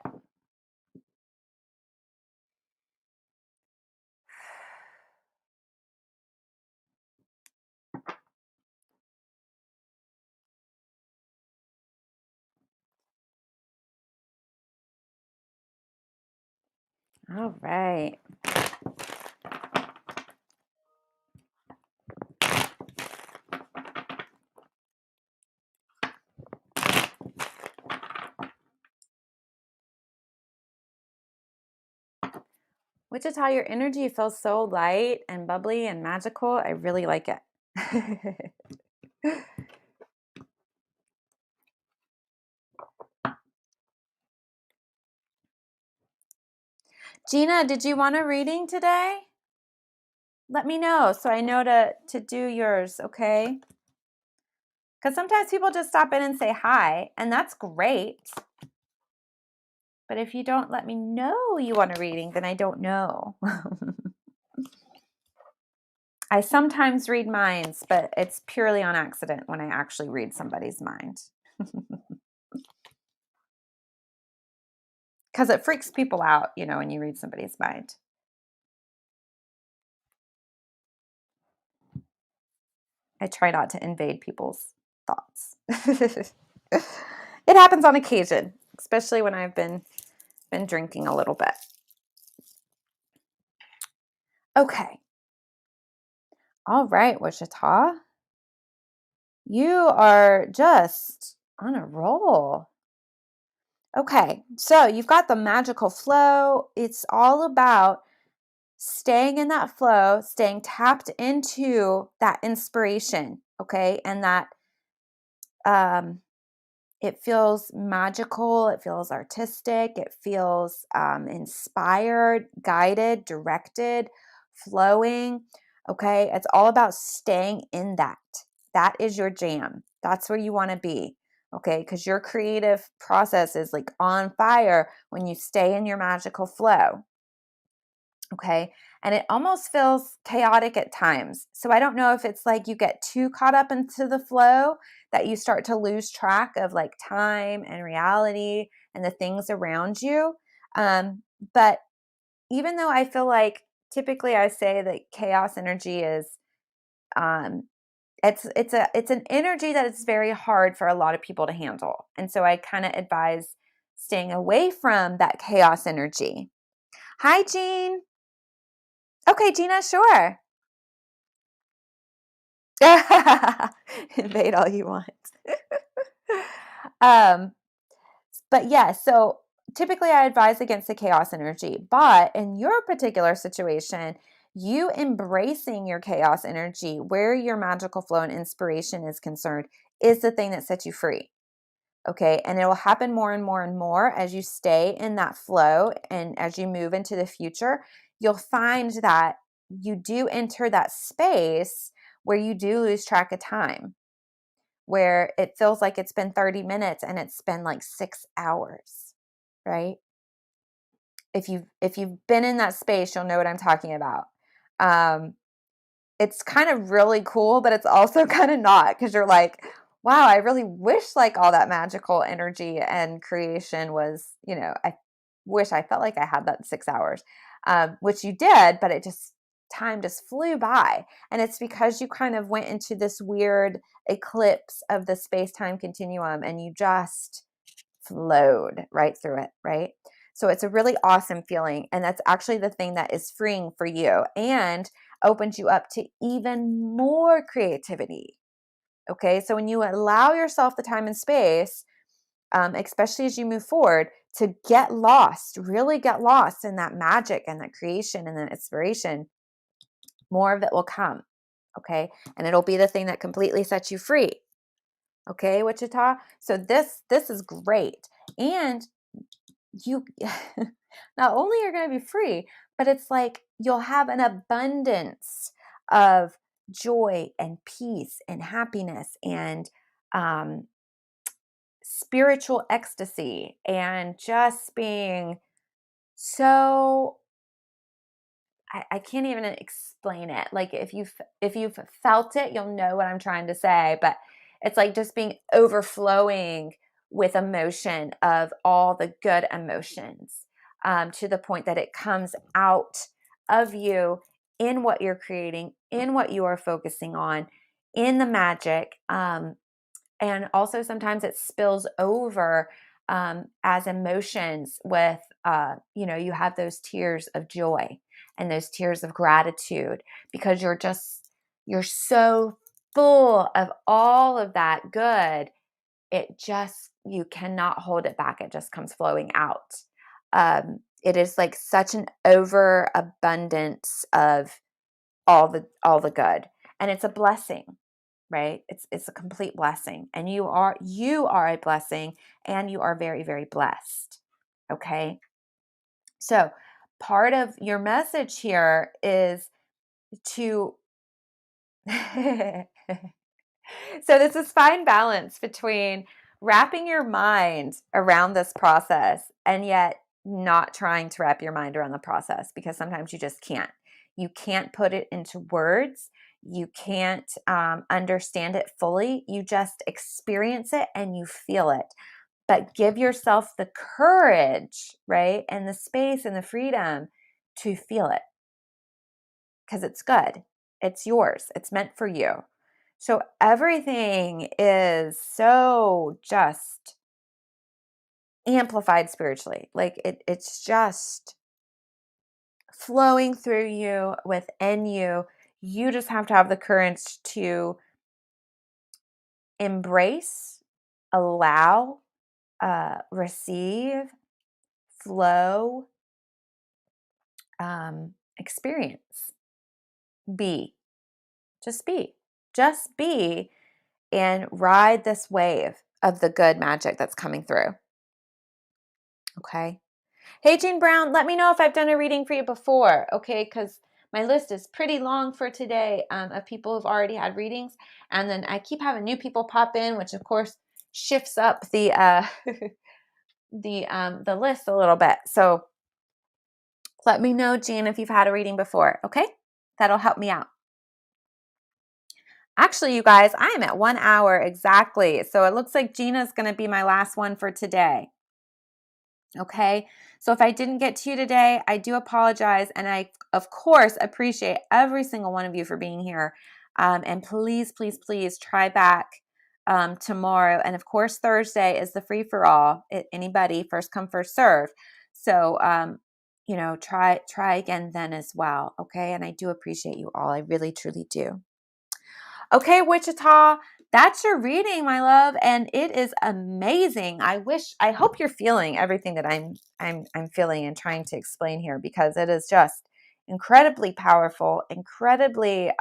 All right. Wichita, your energy feels so light and bubbly and magical. I really like it. Gina, did you want a reading today? Let me know so I know to do yours, okay? Because sometimes people just stop in and say hi, and that's great. But if you don't let me know you want a reading, then I don't know. I sometimes read minds, but it's purely on accident when I actually read somebody's mind. Because it freaks people out, when you read somebody's mind. I try not to invade people's thoughts. It happens on occasion, especially when I've been drinking a little bit. Okay. All right, Wichita. You are just on a roll. Okay, so you've got the magical flow. It's all about staying in that flow, staying tapped into that inspiration, okay? And that it feels magical, it feels artistic, it feels inspired, guided, directed, flowing, okay? It's all about staying in that. That is your jam. That's where you want to be, okay? Because your creative process is like on fire when you stay in your magical flow, okay? And it almost feels chaotic at times. So I don't know if it's like you get too caught up into the flow that you start to lose track of like time and reality and the things around you. But even though I feel like typically I say that chaos energy is it's an energy that is very hard for a lot of people to handle. And so I kind of advise staying away from that chaos energy. Hi, Jean. Okay, Gina, sure. Invade all you want. um, but yeah, so typically I advise against the chaos energy, but in your particular situation, you embracing your chaos energy where your magical flow and inspiration is concerned is the thing that sets you free. Okay. And it will happen more and more and more as you stay in that flow. And as you move into the future, you'll find that you do enter that space where you do lose track of time, where it feels like it's been 30 minutes and it's been like 6 hours, right? If you've been in that space, you'll know what I'm talking about. it's kind of really cool, but it's also kind of not, because you're like, wow, I really wish like all that magical energy and creation was, I wish I felt like I had that in 6 hours, which you did, but time just flew by. And it's because you kind of went into this weird eclipse of the space-time continuum and you just flowed right through it, right? So it's a really awesome feeling. And that's actually the thing that is freeing for you and opens you up to even more creativity. Okay. So when you allow yourself the time and space, especially as you move forward, to get lost, really get lost in that magic and that creation and that inspiration, more of it will come. Okay. And it'll be the thing that completely sets you free. Okay, Wichita. So this is great. And you not only are going to be free, but it's like you'll have an abundance of joy and peace and happiness and spiritual ecstasy and just being so I can't even explain it. Like if you've felt it, you'll know what I'm trying to say. But it's like just being overflowing with emotion of all the good emotions, to the point that it comes out of you in what you're creating, in what you are focusing on, in the magic. And also sometimes it spills over, as emotions with, you have those tears of joy and those tears of gratitude, because you're so full of all of that good. You cannot hold it back. It just comes flowing out. It is like such an overabundance of all the good, and it's a blessing, right? It's a complete blessing, and you are a blessing, and you are very, very blessed. Okay. So part of your message here is to so this is fine balance between wrapping your mind around this process and yet not trying to wrap your mind around the process, because sometimes you just can't. You can't put it into words. You can't understand it fully. You just experience it and you feel it. But give yourself the courage, right? And the space and the freedom to feel it, because it's good. It's yours. It's meant for you. So everything is so just amplified spiritually. Like it's just flowing through you, within you. You just have to have the courage to embrace, allow, receive, flow, experience, be. Just be. Just be, and ride this wave of the good magic that's coming through. Okay. Hey, Jean Brown, let me know if I've done a reading for you before, okay? Because my list is pretty long for today, of people who've already had readings. And then I keep having new people pop in, which of course shifts up the the list a little bit. So let me know, Jean, if you've had a reading before, okay? That'll help me out. Actually, you guys, I am at 1 hour exactly. So it looks like Gina's going to be my last one for today. Okay. So if I didn't get to you today, I do apologize. And I, of course, appreciate every single one of you for being here. And please, please, please try back tomorrow. And of course, Thursday is the free for all. Anybody, first come, first serve. So, try again then as well. Okay. And I do appreciate you all. I really, truly do. Okay, Wichita, that's your reading, my love, and it is amazing. I hope you're feeling everything that I'm feeling and trying to explain here, because it is just incredibly powerful, incredibly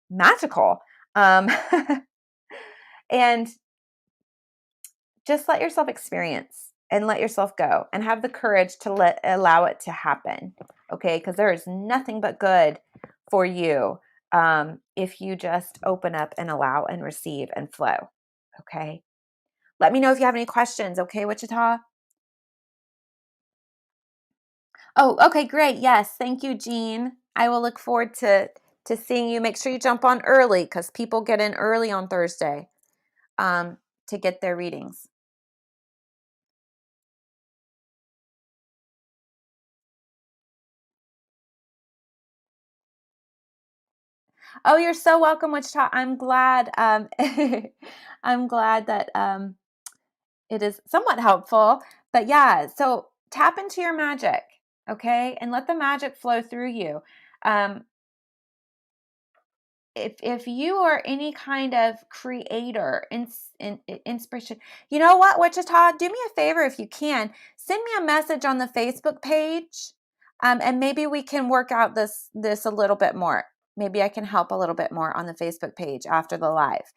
magical. And just let yourself experience and let yourself go and have the courage to allow it to happen. Okay, because there is nothing but good for you, if you just open up and allow and receive and flow. Okay. Let me know if you have any questions. Okay, Wichita? Oh, okay, great. Yes. Thank you, Jean. I will look forward to to seeing you. Make sure you jump on early because people get in early on Thursday to get their readings. Oh, you're so welcome, Wichita. I'm glad. I'm glad that it is somewhat helpful. But yeah, so tap into your magic, okay, and let the magic flow through you. If you are any kind of creator, inspiration, you know what, Wichita, do me a favor if you can. Send me a message on the Facebook page, and maybe we can work out this a little bit more. Maybe I can help a little bit more on the Facebook page after the live.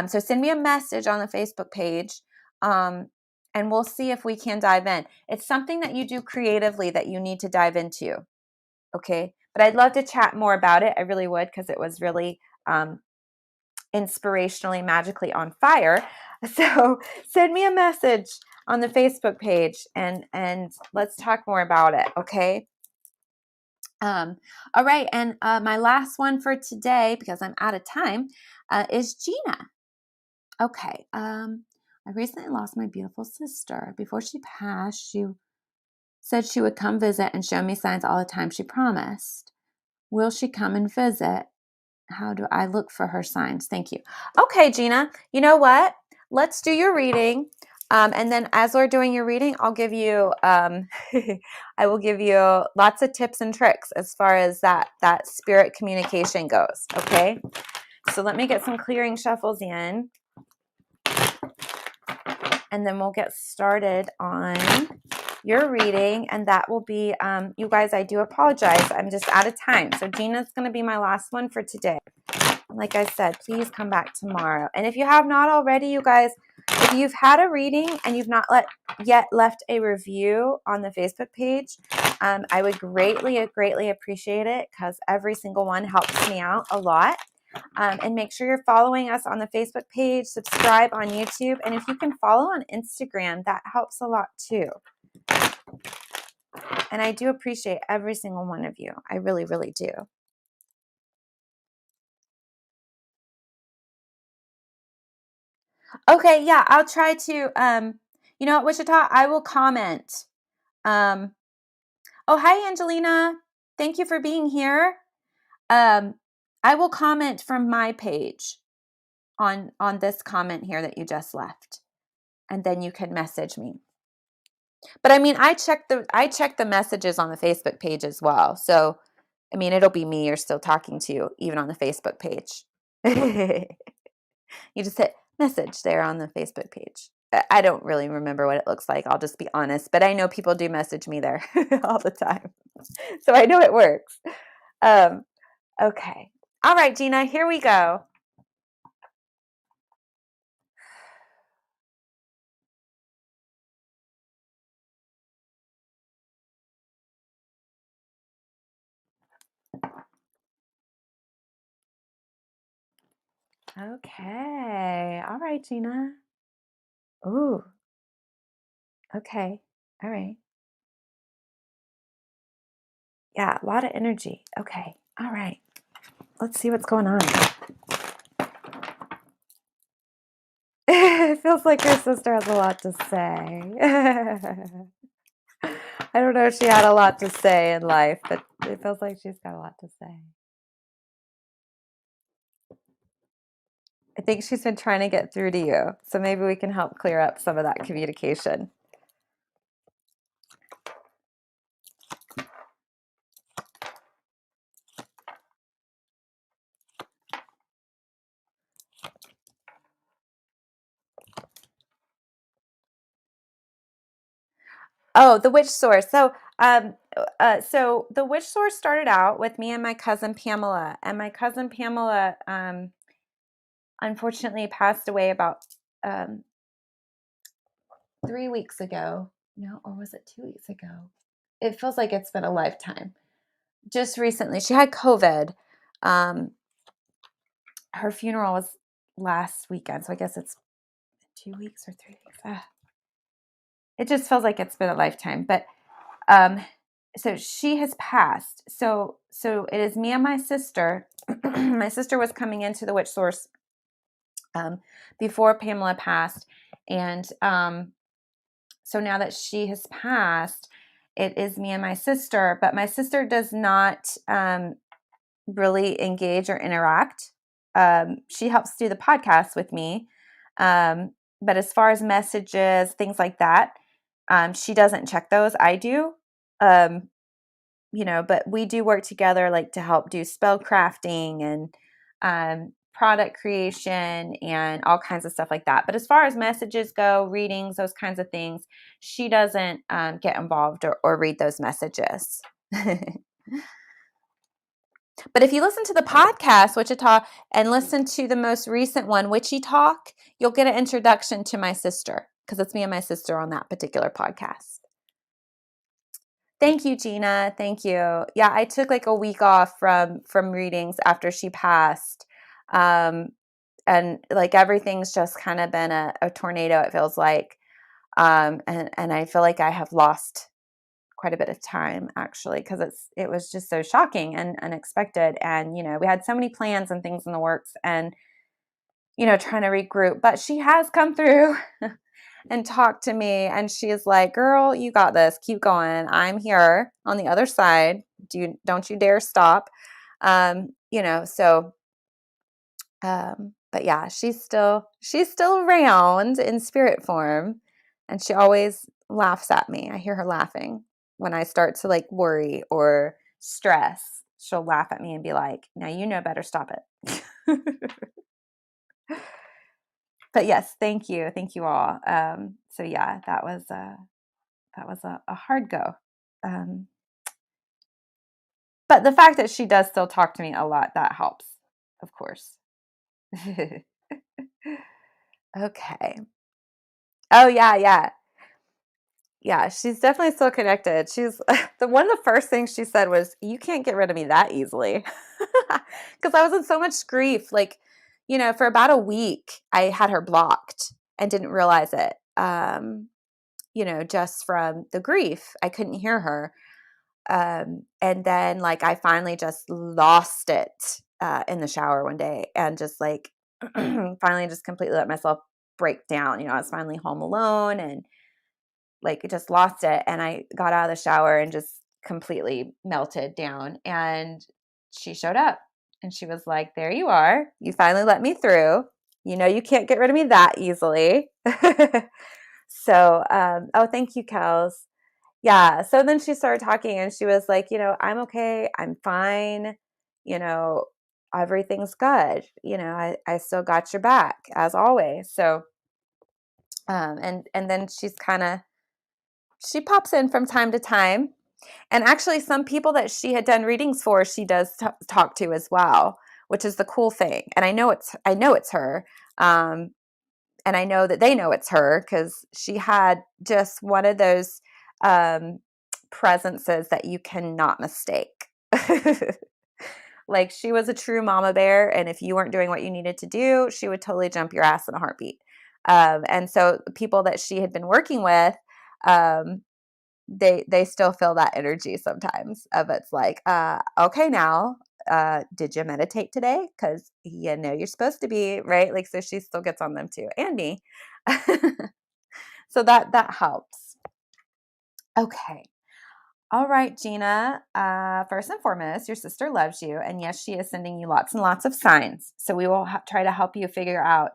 So send me a message on the Facebook page, and we'll see if we can dive in. It's something that you do creatively that you need to dive into. Okay. But I'd love to chat more about it. I really would, because it was really inspirationally, magically on fire. So send me a message on the Facebook page and let's talk more about it. Okay. All right. And my last one for today, because I'm out of time, is Gina. Okay. I recently lost my beautiful sister. Before she passed, she said she would come visit and show me signs all the time she promised. Will she come and visit? How do I look for her signs? Thank you. Okay, Gina, you know what? Let's do your reading. And then as we're doing your reading, I'll give you, I will give you lots of tips and tricks as far as that spirit communication goes. Okay. So let me get some clearing shuffles in, and then we'll get started on your reading. And that will be, you guys, I do apologize. I'm just out of time. So Gina's going to be my last one for today. Like I said, please come back tomorrow. And if you have not already, you guys, if you've had a reading and you've not yet left a review on the Facebook page, I would greatly appreciate it, because every single one helps me out a lot. And make sure you're following us on the Facebook page, subscribe on YouTube, and if you can follow on Instagram, that helps a lot too. And I do appreciate every single one of you. I really, really do. Okay, yeah, I'll try to, you know what, Wichita, I will comment. Oh, hi, Angelina. Thank you for being here. I will comment from my page on this comment here that you just left, and then you can message me. But I mean, I check the messages on the Facebook page as well. So, I mean, it'll be me you're still talking to, even on the Facebook page. You just hit message there on the Facebook page. I don't really remember what it looks like. I'll just be honest. But I know people do message me there all the time. So I know it works. Okay. All right, Gina, here we go. Okay. All right, Gina. Ooh. Okay. All right. Yeah, a lot of energy. Okay. All right. Let's see what's going on. It feels like your sister has a lot to say. I don't know if she had a lot to say in life, but it feels like she's got a lot to say. I think she's been trying to get through to you. So maybe we can help clear up some of that communication. Oh, the witch source. So the witch source started out with me and my cousin Pamela. And my cousin Pamela unfortunately passed away about 3 weeks ago. No, or was it 2 weeks ago? It feels like it's been a lifetime. Just recently. She had COVID. Her funeral was last weekend, so I guess it's 2 weeks or 3 weeks. It just feels like it's been a lifetime. But so she has passed. So it is me and my sister. My sister was coming into the Witch Source before Pamela passed, and so now that she has passed, it is me and my sister. But my sister does not really engage or interact. She helps do the podcast with me, but as far as messages, things like that, she doesn't check those. I do. Um, but we do work together, like to help do spell crafting and product creation and all kinds of stuff like that. But as far as messages go, readings, those kinds of things, she doesn't get involved or read those messages. But if you listen to the podcast, Wichita, and listen to the most recent one, Witchy Talk, you'll get an introduction to my sister, because it's me and my sister on that particular podcast. Thank you, Gina. Thank you. Yeah, I took like a week off from readings after she passed. And like everything's just kind of been a tornado, it feels like. And I feel like I have lost quite a bit of time, actually, because it was just so shocking and unexpected. And we had so many plans and things in the works, and trying to regroup. But she has come through and talked to me, and she is like, "Girl, you got this. Keep going. I'm here on the other side. Don't you dare stop." So but yeah, she's still around in spirit form, and she always laughs at me. I hear her laughing when I start to like worry or stress. She'll laugh at me and be like, "Now you know better, stop it." But yes, thank you all. So yeah, that was a hard go. But the fact that she does still talk to me a lot, that helps, of course. Okay. Oh yeah. Yeah, she's definitely still connected. She's one of the first things she said was, "You can't get rid of me that easily." Because I was in so much grief. Like, for about a week, I had her blocked and didn't realize it. Just from the grief, I couldn't hear her. And then like I finally just lost it in the shower one day, and just like finally just completely let myself break down. I was finally home alone, and like just lost it, and I got out of the shower and just completely melted down. And she showed up, and she was like, "There you are. You finally let me through. You can't get rid of me that easily." So, oh, thank you, Kels. Yeah. So then she started talking, and she was like, "I'm okay. I'm fine. You know, everything's good. I still got your back as always." So, and then she pops in from time to time. And actually, some people that she had done readings for, she does talk to as well, which is the cool thing. And I know it's her. And I know that they know it's her, because she had just one of those presences that you cannot mistake. Like, she was a true mama bear, and if you weren't doing what you needed to do, she would totally jump your ass in a heartbeat. And so people that she had been working with, they still feel that energy sometimes of, it's like, okay, now, did you meditate today? Because you're supposed to be, right? Like, so she still gets on them too, and me. So that helps. Okay. All right, Gina. First and foremost, your sister loves you, and yes, she is sending you lots and lots of signs. So we will try to help you figure out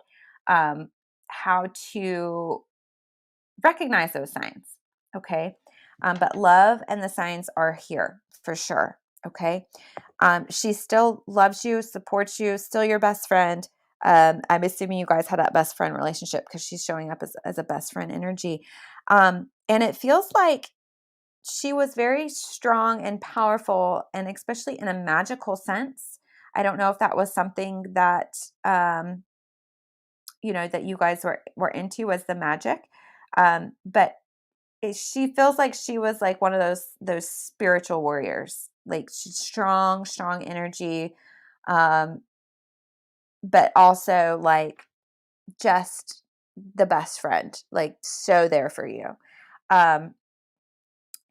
how to recognize those signs. Okay. But love and the signs are here for sure. Okay. She still loves you, supports you, still your best friend. I'm assuming you guys had that best friend relationship, because she's showing up as a best friend energy. And it feels like she was very strong and powerful, and especially in a magical sense. I don't know if that was something that, that you guys were into, was the magic. But she feels like she was like one of those spiritual warriors. Like, she's strong energy, but also like just the best friend, like so there for you. Um,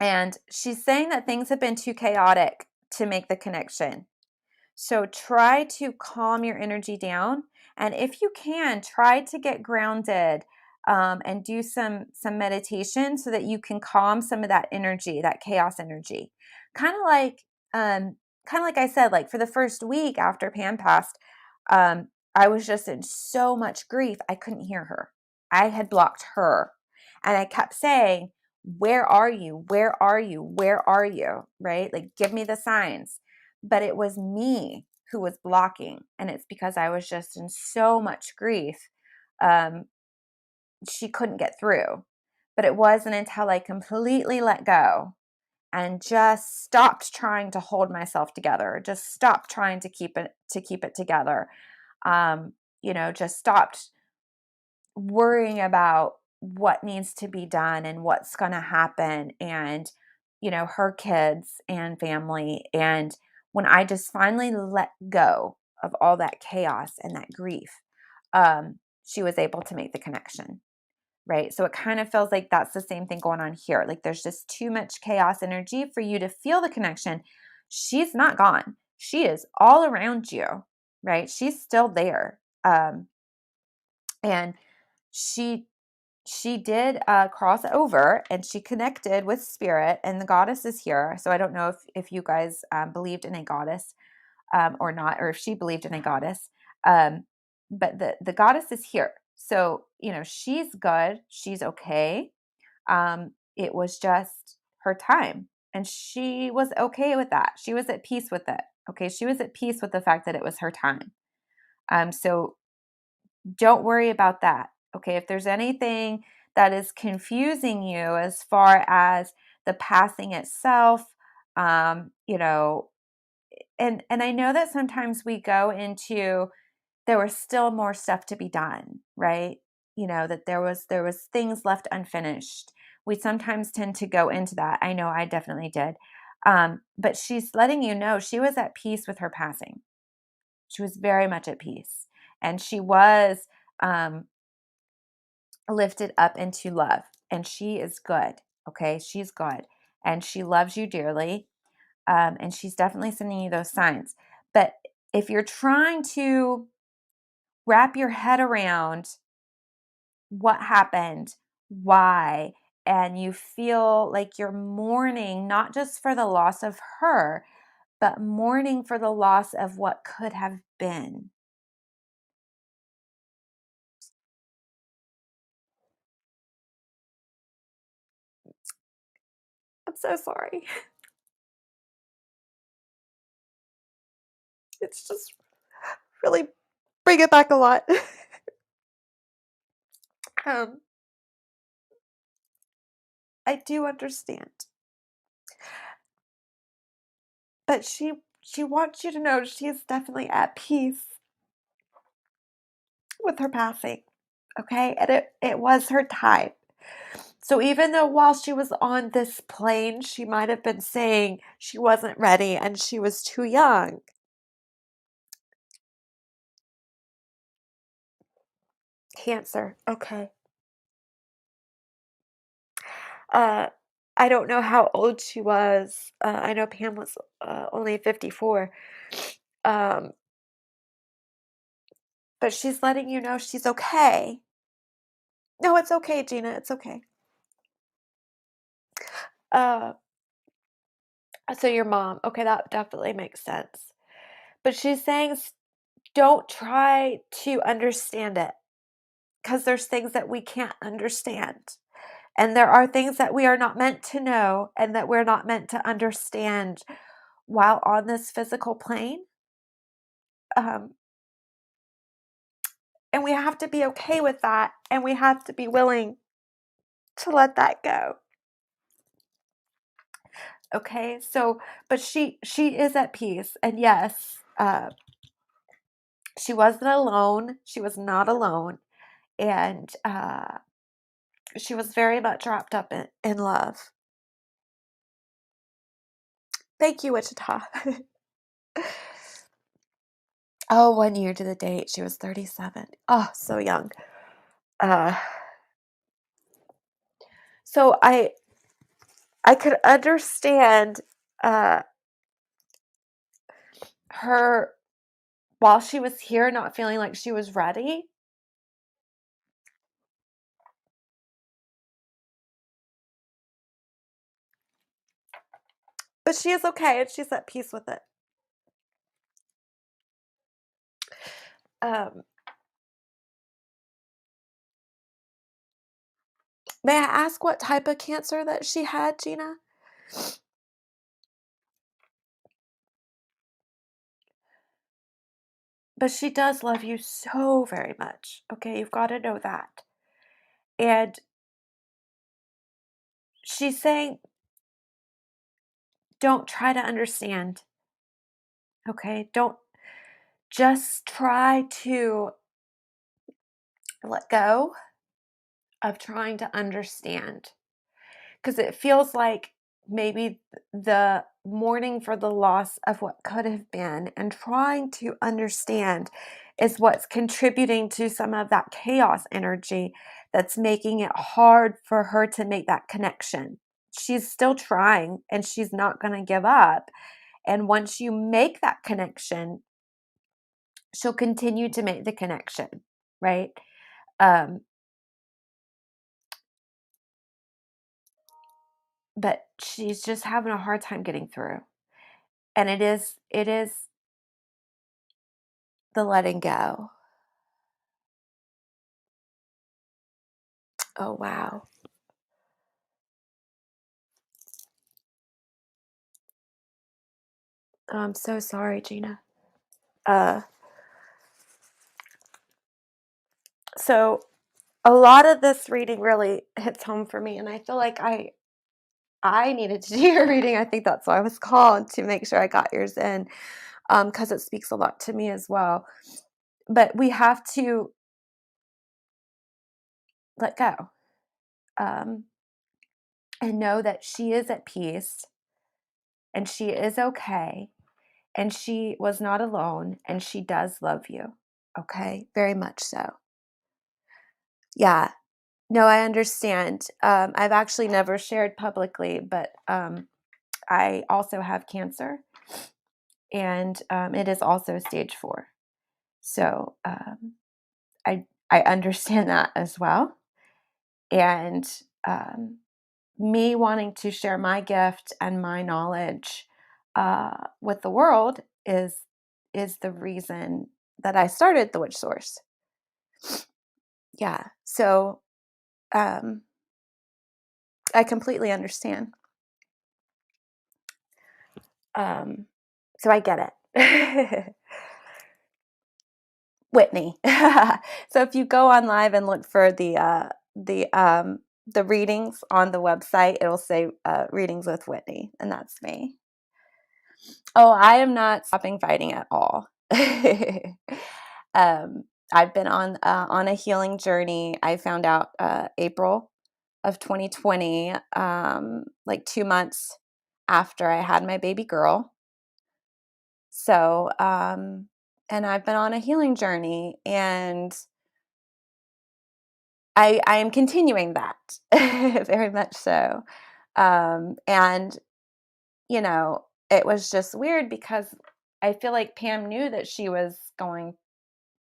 And she's saying that things have been too chaotic to make the connection. So try to calm your energy down. And if you can, try to get grounded, and do some meditation so that you can calm some of that energy, that chaos energy. Kind of like kind of like I said, like for the first week after Pam passed, I was just in so much grief I couldn't hear her. I had blocked her, and I kept saying, "Where are you? Where are you? Where are you?" Right? Like, give me the signs. But it was me who was blocking, and it's because I was just in so much grief. Um, she couldn't get through. But it wasn't until I completely let go and just stopped trying to hold myself together, just stopped trying to keep it together. Um, just stopped worrying about what needs to be done and what's going to happen, and her kids and family. And when I just finally let go of all that chaos and that grief, she was able to make the connection. Right. So it kind of feels like that's the same thing going on here. Like there's just too much chaos energy for you to feel the connection. She's not gone. She is all around you. Right. She's still there. And she she did cross over, and she connected with spirit, and the goddess is here. So I don't know if you guys believed in a goddess, or not, or if she believed in a goddess. Um, but the goddess is here. So, she's good. She's okay. It was just her time. And she was okay with that. She was at peace with it. Okay. She was at peace with the fact that it was her time. So don't worry about that. Okay. If there's anything that is confusing you as far as the passing itself, um, you know, and I know that sometimes we go into, there was still more stuff to be done, right? That there was things left unfinished. We sometimes tend to go into that. I know I definitely did. But she's letting you know she was at peace with her passing. She was very much at peace. And she was um, lifted up into love. And she is good. Okay. She's good. And she loves you dearly. And she's definitely sending you those signs. But if you're trying to wrap your head around what happened, why, and you feel like you're mourning not just for the loss of her, but mourning for the loss of what could have been. I'm so sorry. It's just really bring it back a lot. um, I do understand, but she wants you to know she is definitely at peace with her passing. Okay, and it was her time. So even though while she was on this plane, she might have been saying she wasn't ready and she was too young. Cancer. Okay. Uh, I don't know how old she was. I know Pam was only 54. Um, but she's letting you know she's okay. No, it's okay, Gina. It's okay. Uh, so your mom. Okay, that definitely makes sense. But she's saying don't try to understand it, because there's things that we can't understand. And there are things that we are not meant to know and that we're not meant to understand while on this physical plane. Um, and we have to be okay with that. And we have to be willing to let that go. Okay. So, but she is at peace. And yes, she wasn't alone. She was not alone. And she was very much wrapped up in love. Thank you, Wichita. Oh, 1 year to the date. She was 37. Oh, so young. Uh, so I could understand her while she was here not feeling like she was ready. But she is okay and she's at peace with it. Um, may I ask what type of cancer that she had, Gina? But she does love you so very much. Okay, you've got to know that. And she's saying, don't try to understand. Okay, don't just try to let go of trying to understand. Because it feels like maybe the mourning for the loss of what could have been and trying to understand is what's contributing to some of that chaos energy that's making it hard for her to make that connection. She's still trying and she's not going to give up. And once you make that connection, she'll continue to make the connection, right? Um, but she's just having a hard time getting through. And it is the letting go. Oh, wow. Oh, I'm so sorry, Gina. Uh, so a lot of this reading really hits home for me, and I feel like I needed to do your reading. I think that's why I was called to make sure I got yours in, because it speaks a lot to me as well. But we have to let go, um, and know that she is at peace, and she is okay, and she was not alone, and she does love you. Okay, very much so. Yeah. No, I understand. I've actually never shared publicly, but I also have cancer, and it is also stage 4. So I understand that as well. And um, me wanting to share my gift and my knowledge with the world is the reason that I started the Witch Source. Yeah. So um, I completely understand. Um, so I get it. Whitney. So if you go on live and look for the readings on the website, it'll say readings with Whitney, and that's me. Oh, I am not stopping fighting at all. um, I've been on a healing journey. I found out April of 2020, like 2 months after I had my baby girl. So, and I've been on a healing journey, and I am continuing that very much so. And you know, it was just weird because I feel like Pam knew that she was going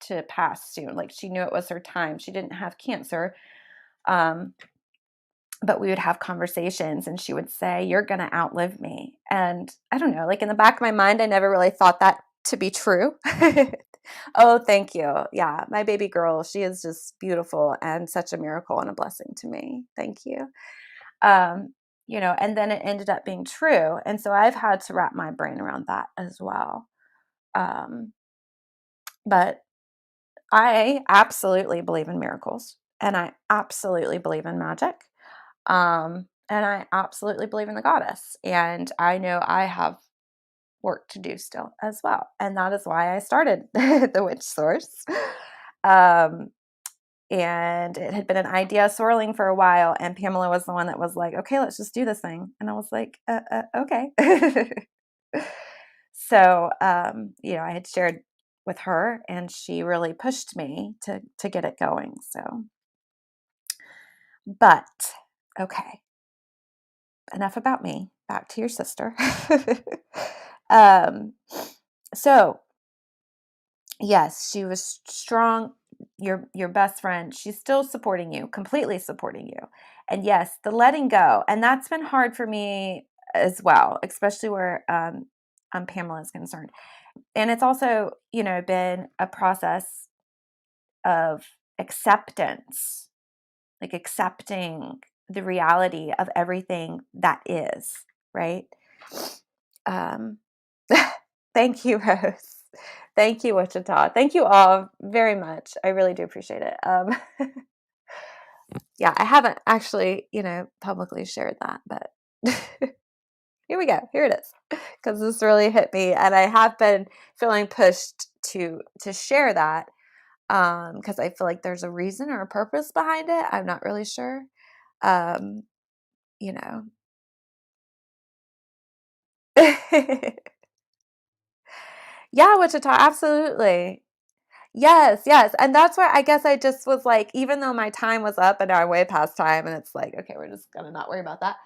to pass soon. Like she knew it was her time. She didn't have cancer. Um, but we would have conversations and she would say, "You're going to outlive me." And I don't know, like in the back of my mind, I never really thought that to be true. Oh, thank you. Yeah, my baby girl, she is just beautiful and such a miracle and a blessing to me. Thank you. Um, and then it ended up being true. And so I've had to wrap my brain around that as well. Um, but I absolutely believe in miracles and I absolutely believe in magic. And I absolutely believe in the goddess. And I know I have work to do still as well. And that is why I started the Witch Source. Um, and it had been an idea swirling for a while. And Pamela was the one that was like, "Okay, let's just do this thing." And I was like, okay. So, I had shared with her and she really pushed me to get it going. So, but okay. enough about me. Back to your sister. um, so yes, she was strong. Your best friend. She's still supporting you, completely supporting you. And yes, the letting go, and that's been hard for me as well, especially where Pamela is concerned. And it's also, been a process of acceptance, like accepting the reality of everything that is, right? Um, thank you, Rose. Thank you, Wichita. Thank you all very much. I really do appreciate it. Yeah, I haven't actually, publicly shared that, but here we go. Here it is. Because this really hit me, and I have been feeling pushed to share that because I feel like there's a reason or a purpose behind it. I'm not really sure. Um, you know. Yeah, Wichita, absolutely. Yes, yes. And that's why I guess I just was like, even though my time was up and now I'm way past time and it's like, okay, we're just gonna not worry about that.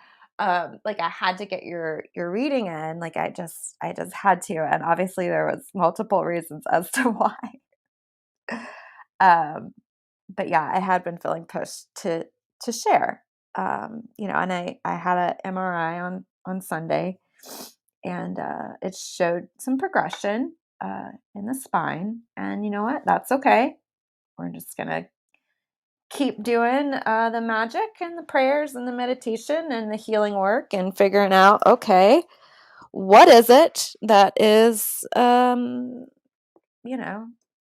Like I had to get your reading in. Like I just had to. And obviously there was multiple reasons as to why. Um, but yeah, I had been feeling pushed to share. And I had a MRI on Sunday, and it showed some progression in the spine. And you know what? That's okay. We're just gonna keep doing the magic and the prayers and the meditation and the healing work and figuring out, okay, what is it that is,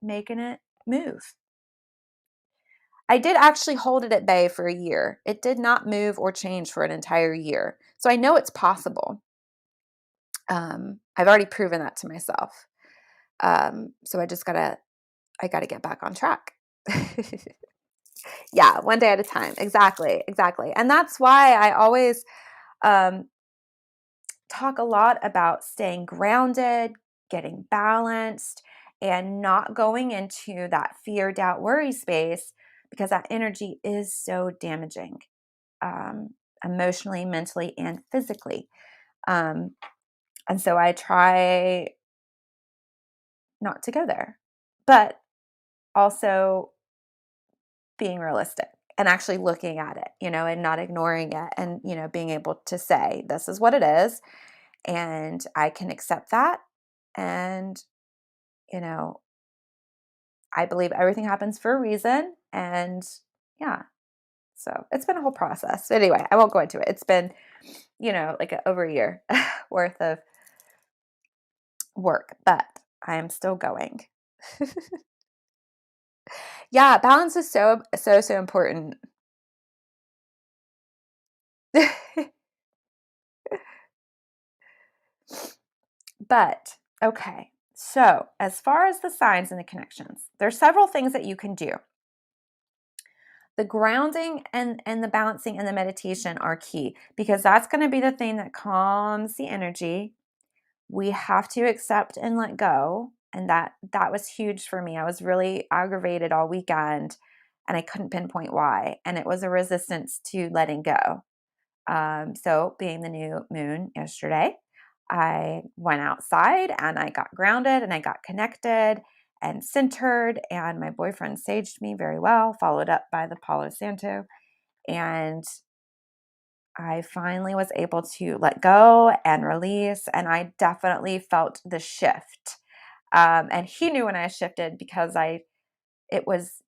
making it move. I did actually hold it at bay for a year. It did not move or change for an entire year. So I know it's possible. I've already proven that to myself. So I gotta get back on track. Yeah, one day at a time. Exactly, exactly. And that's why I always um, talk a lot about staying grounded, getting balanced, and not going into that fear, doubt, worry space because that energy is so damaging, um, emotionally, mentally, and physically. Um, and so I try not to go there, but also being realistic and actually looking at it, and not ignoring it and, being able to say, this is what it is. And I can accept that. And, you know, I believe everything happens for a reason. And yeah, so it's been a whole process. But anyway, I won't go into it. It's been, like over a year worth of work, but I am still going. Yeah, balance is so, so, so important. But okay, so as far as the signs and the connections, there's several things that you can do. The grounding and the balancing and the meditation are key because that's going to be the thing that calms the energy. We have to accept and let go, and that was huge for me. I was really aggravated all weekend and I couldn't pinpoint why, and it was a resistance to letting go. So being the new moon yesterday, I went outside and I got grounded and I got connected and centered, and my boyfriend saged me very well, followed up by the Palo Santo. And I finally was able to let go and release, and I definitely felt the shift. And he knew when I shifted because it was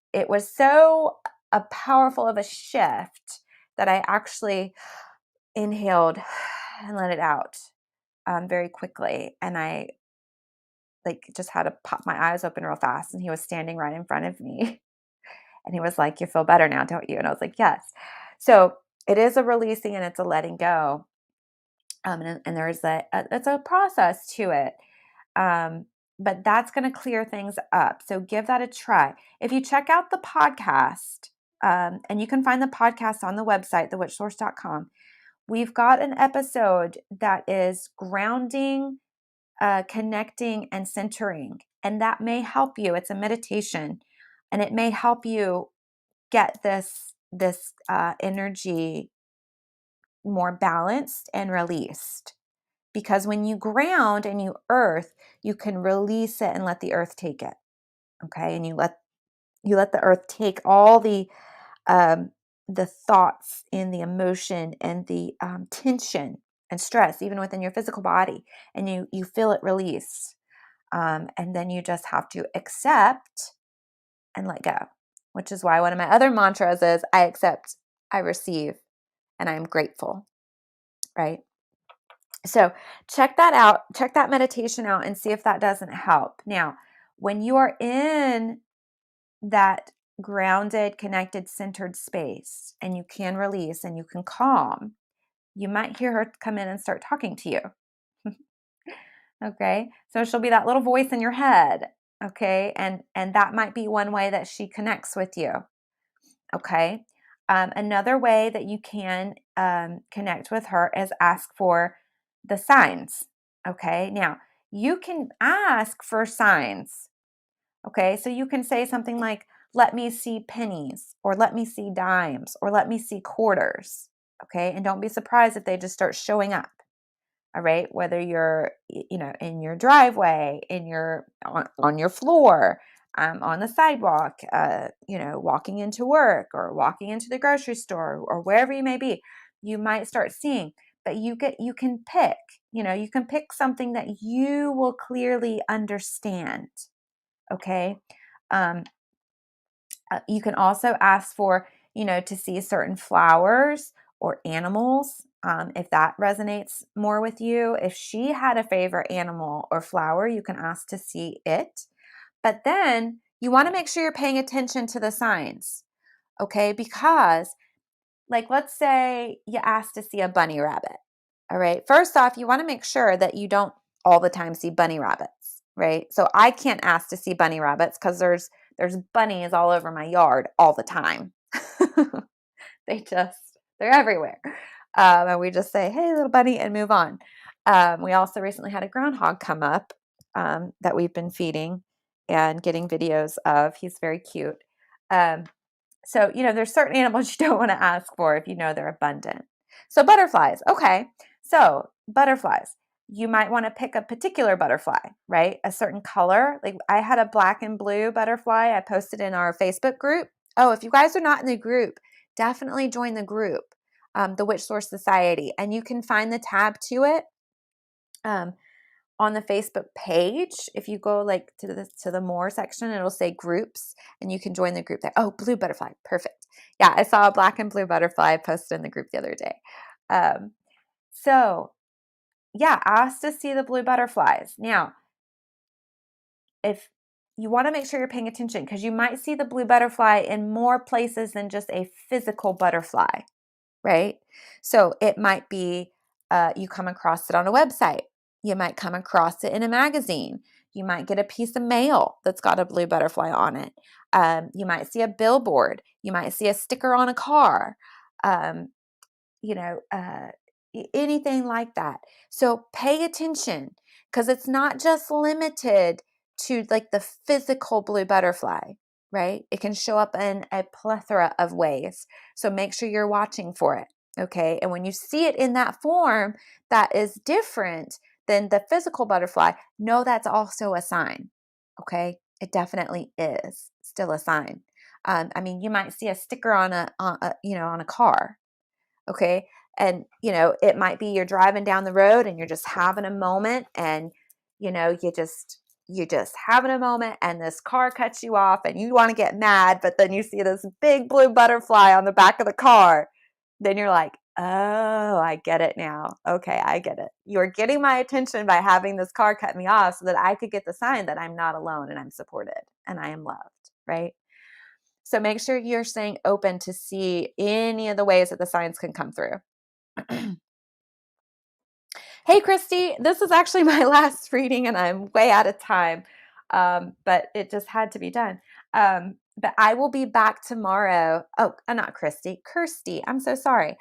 so a powerful of a shift that I actually inhaled and let it out very quickly. And I like just had to pop my eyes open real fast. And he was standing right in front of me. And he was like, "You feel better now, don't you?" And I was like, "Yes." So it is a releasing and it's a letting go. And there's it's a process to it. Um, but that's going to clear things up. So give that a try. If you check out the podcast, and you can find the podcast on the website, thewitchsource.com, we've got an episode that is grounding, connecting, and centering. And that may help you. It's a meditation, and it may help you get this energy more balanced and released. Because when you ground and you earth, you can release it and let the earth take it. Okay. And you let the earth take all the thoughts and the emotion and the tension and stress, even within your physical body, and you feel it release. And then you just have to accept and let go, which is why one of my other mantras is I accept, I receive, and I'm grateful, right? So check that out, check that meditation out and see if that doesn't help. Now, when you are in that grounded, connected, centered space and you can release and you can calm, you might hear her come in and start talking to you. Okay. So she'll be that little voice in your head. Okay. And that might be one way that she connects with you. Okay. Another way that you can connect with her is ask for the signs. Okay. Now you can ask for signs. Okay. So you can say something like, let me see pennies, or let me see dimes, or let me see quarters. Okay. And don't be surprised if they just start showing up. All right, whether you're, in your driveway, on your floor, on the sidewalk, walking into work or walking into the grocery store or wherever you may be, you might start seeing. But you can pick, you can pick something that you will clearly understand. Okay. Um, you can also ask for, to see certain flowers or animals, if that resonates more with you. If she had a favorite animal or flower, you can ask to see it. But then you want to make sure you're paying attention to the signs, okay? Because, like, let's say you ask to see a bunny rabbit. All right. First off, you want to make sure that you don't all the time see bunny rabbits, right? So I can't ask to see bunny rabbits because there's bunnies all over my yard all the time. They're everywhere. And we just say, hey, little bunny, and move on. We also recently had a groundhog come up that we've been feeding and getting videos of. He's very cute. So, there's certain animals you don't want to ask for if you know they're abundant. So butterflies. Okay. So butterflies, you might want to pick a particular butterfly, right? A certain color. Like I had a black and blue butterfly I posted in our Facebook group. Oh, if you guys are not in the group, definitely join the group, the Witch Source Society, and you can find the tab to it. On the Facebook page, if you go like to the more section, it'll say groups and you can join the group there. Oh, blue butterfly. Perfect. Yeah, I saw a black and blue butterfly posted in the group the other day. So yeah, ask to see the blue butterflies. Now, if you want to make sure you're paying attention because you might see the blue butterfly in more places than just a physical butterfly, right? So it might be you come across it on a website. You might come across it in a magazine. You might get a piece of mail that's got a blue butterfly on it. You might see a billboard. You might see a sticker on a car. Um, anything like that. So pay attention because it's not just limited to like the physical blue butterfly, right? It can show up in a plethora of ways. So make sure you're watching for it. Okay. And when you see it in that form that is different than the physical butterfly, know that's also a sign. Okay. It definitely is still a sign. You might see a sticker on a car. Okay. And, it might be you're driving down the road and you're just having a moment and, you're just having a moment and this car cuts you off and you want to get mad, but then you see this big blue butterfly on the back of the car. Then you're like, oh, I get it now. Okay, I get it. You're getting my attention by having this car cut me off so that I could get the sign that I'm not alone and I'm supported and I am loved, right? So make sure you're staying open to see any of the ways that the signs can come through. Hey, Christy, this is actually my last reading and I'm way out of time, but it just had to be done. But I will be back tomorrow. Oh, not Christy, Kirsty. I'm so sorry.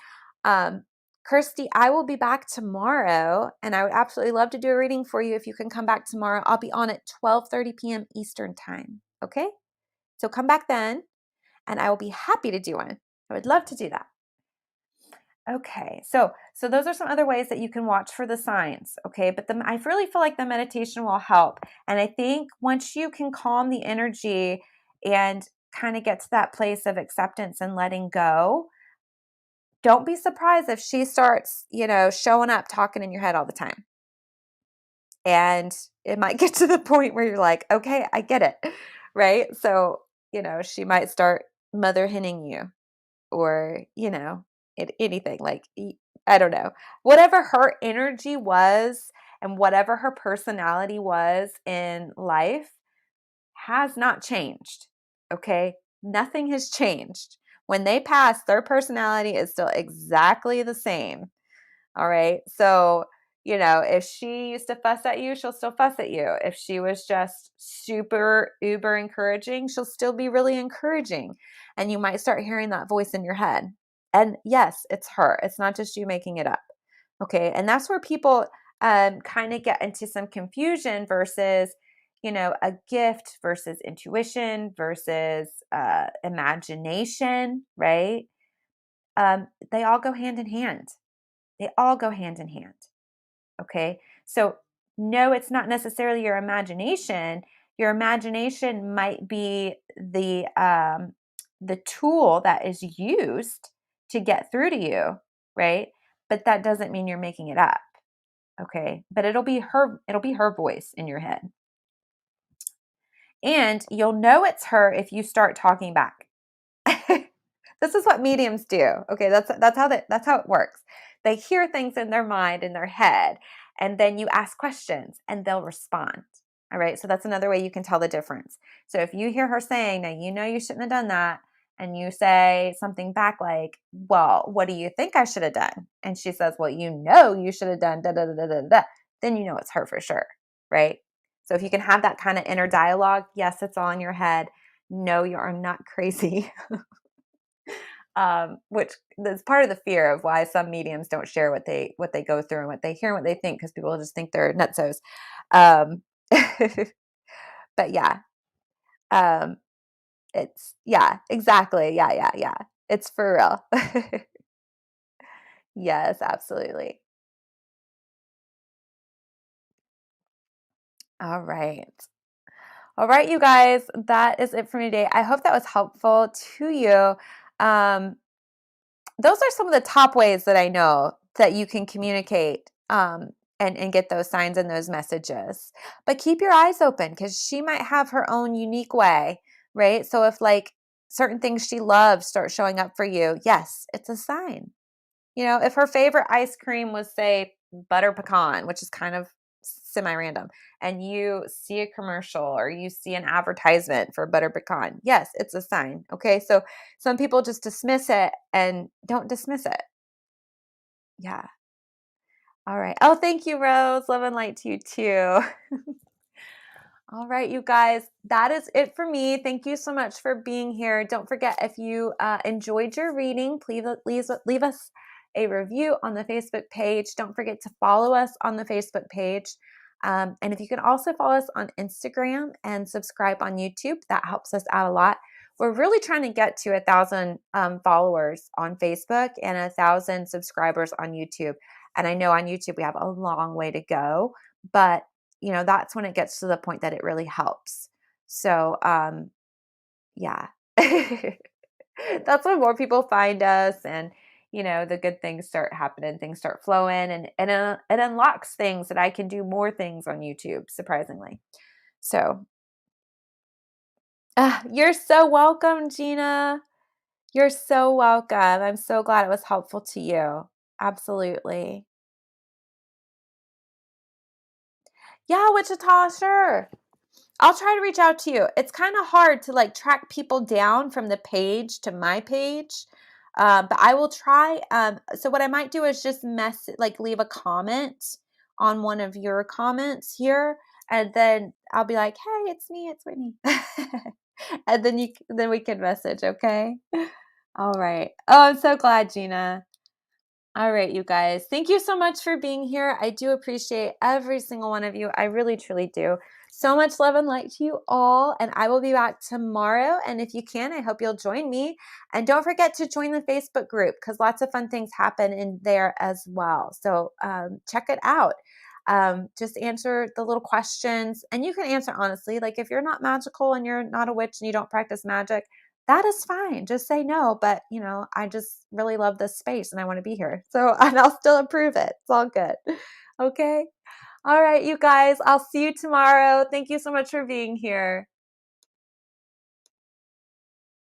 Kirsty, I will be back tomorrow and I would absolutely love to do a reading for you if you can come back tomorrow. I'll be on at 12:30 p.m. Eastern time. Okay? So come back then and I will be happy to do one. I would love to do that. Okay, so those are some other ways that you can watch for the signs. Okay, but I really feel like the meditation will help, and I think once you can calm the energy and kind of get to that place of acceptance and letting go, don't be surprised if she starts, showing up talking in your head all the time. And it might get to the point where you're like, okay, I get it. Right. So, she might start mother henning you or, anything like, I don't know, whatever her energy was and whatever her personality was in life has not changed. Okay. Nothing has changed. When they pass, their personality is still exactly the same. All right. So, if she used to fuss at you, she'll still fuss at you. If she was just super uber encouraging, she'll still be really encouraging. And you might start hearing that voice in your head. And yes, it's her. It's not just you making it up. Okay. And that's where people kind of get into some confusion versus, a gift versus intuition versus imagination, right? They all go hand in hand. They all go hand in hand. Okay. So, no, it's not necessarily your imagination. Your imagination might be the tool that is used to get through to you, right? But that doesn't mean you're making it up. Okay. But it'll be her voice in your head. And you'll know it's her if you start talking back. This is what mediums do. Okay, that's how it works. They hear things in their mind, in their head, and then you ask questions and they'll respond. All right, so that's another way you can tell the difference. So if you hear her saying, now you shouldn't have done that, and you say something back like, well, what do you think I should have done? And she says, well, you should have done da da da da da da, then you know it's her for sure, right? So if you can have that kind of inner dialogue, yes, it's all in your head. No, you are not crazy. Which is part of the fear of why some mediums don't share what they go through and what they hear and what they think, because people just think they're nutsos. Um, but yeah, um, yeah, exactly. Yeah, yeah, yeah. It's for real. Yes, absolutely. All right. All right, you guys, that is it for me today. I hope that was helpful to you. Um, those are some of the top ways that I know that you can communicate and get those signs and those messages. But keep your eyes open because she might have her own unique way, right? So if like certain things she loves start showing up for you, yes, it's a sign. If her favorite ice cream was, say, butter pecan, which is kind of semi random, and you see a commercial or you see an advertisement for butter pecan, yes, it's a sign. Okay. So some people just dismiss it and don't dismiss it. Yeah. All right. Oh, thank you, Rose. Love and light to you too. All right, you guys, that is it for me. Thank you so much for being here. Don't forget, if you enjoyed your reading, please leave us a review on the Facebook page. Don't forget to follow us on the Facebook page. And if you can also follow us on Instagram and subscribe on YouTube, that helps us out a lot. We're really trying to get to 1,000 followers on Facebook and 1,000 subscribers on YouTube. And I know on YouTube we have a long way to go, but that's when it gets to the point that it really helps. So, yeah, that's when more people find us and, the good things start happening, things start flowing and it unlocks things that I can do more things on YouTube, surprisingly. So, you're so welcome, Gina. You're so welcome. I'm so glad it was helpful to you. Absolutely. Yeah, Wichita, sure. I'll try to reach out to you. It's kind of hard to like track people down from the page to my page. But I will try. So what I might do is just leave a comment on one of your comments here, and then I'll be like, "Hey, it's me, it's Whitney," and then we can message. Okay. All right. Oh, I'm so glad, Gina. All right, you guys. Thank you so much for being here. I do appreciate every single one of you. I really, truly do. So much love and light to you all, and I will be back tomorrow. And if you can, I hope you'll join me. And don't forget to join the Facebook group because lots of fun things happen in there as well. So check it out. Just answer the little questions, and you can answer honestly. Like if you're not magical and you're not a witch and you don't practice magic, that is fine. Just say no. But I just really love this space and I want to be here. So, and I'll still approve it. It's all good. Okay. All right, you guys, I'll see you tomorrow. Thank you so much for being here.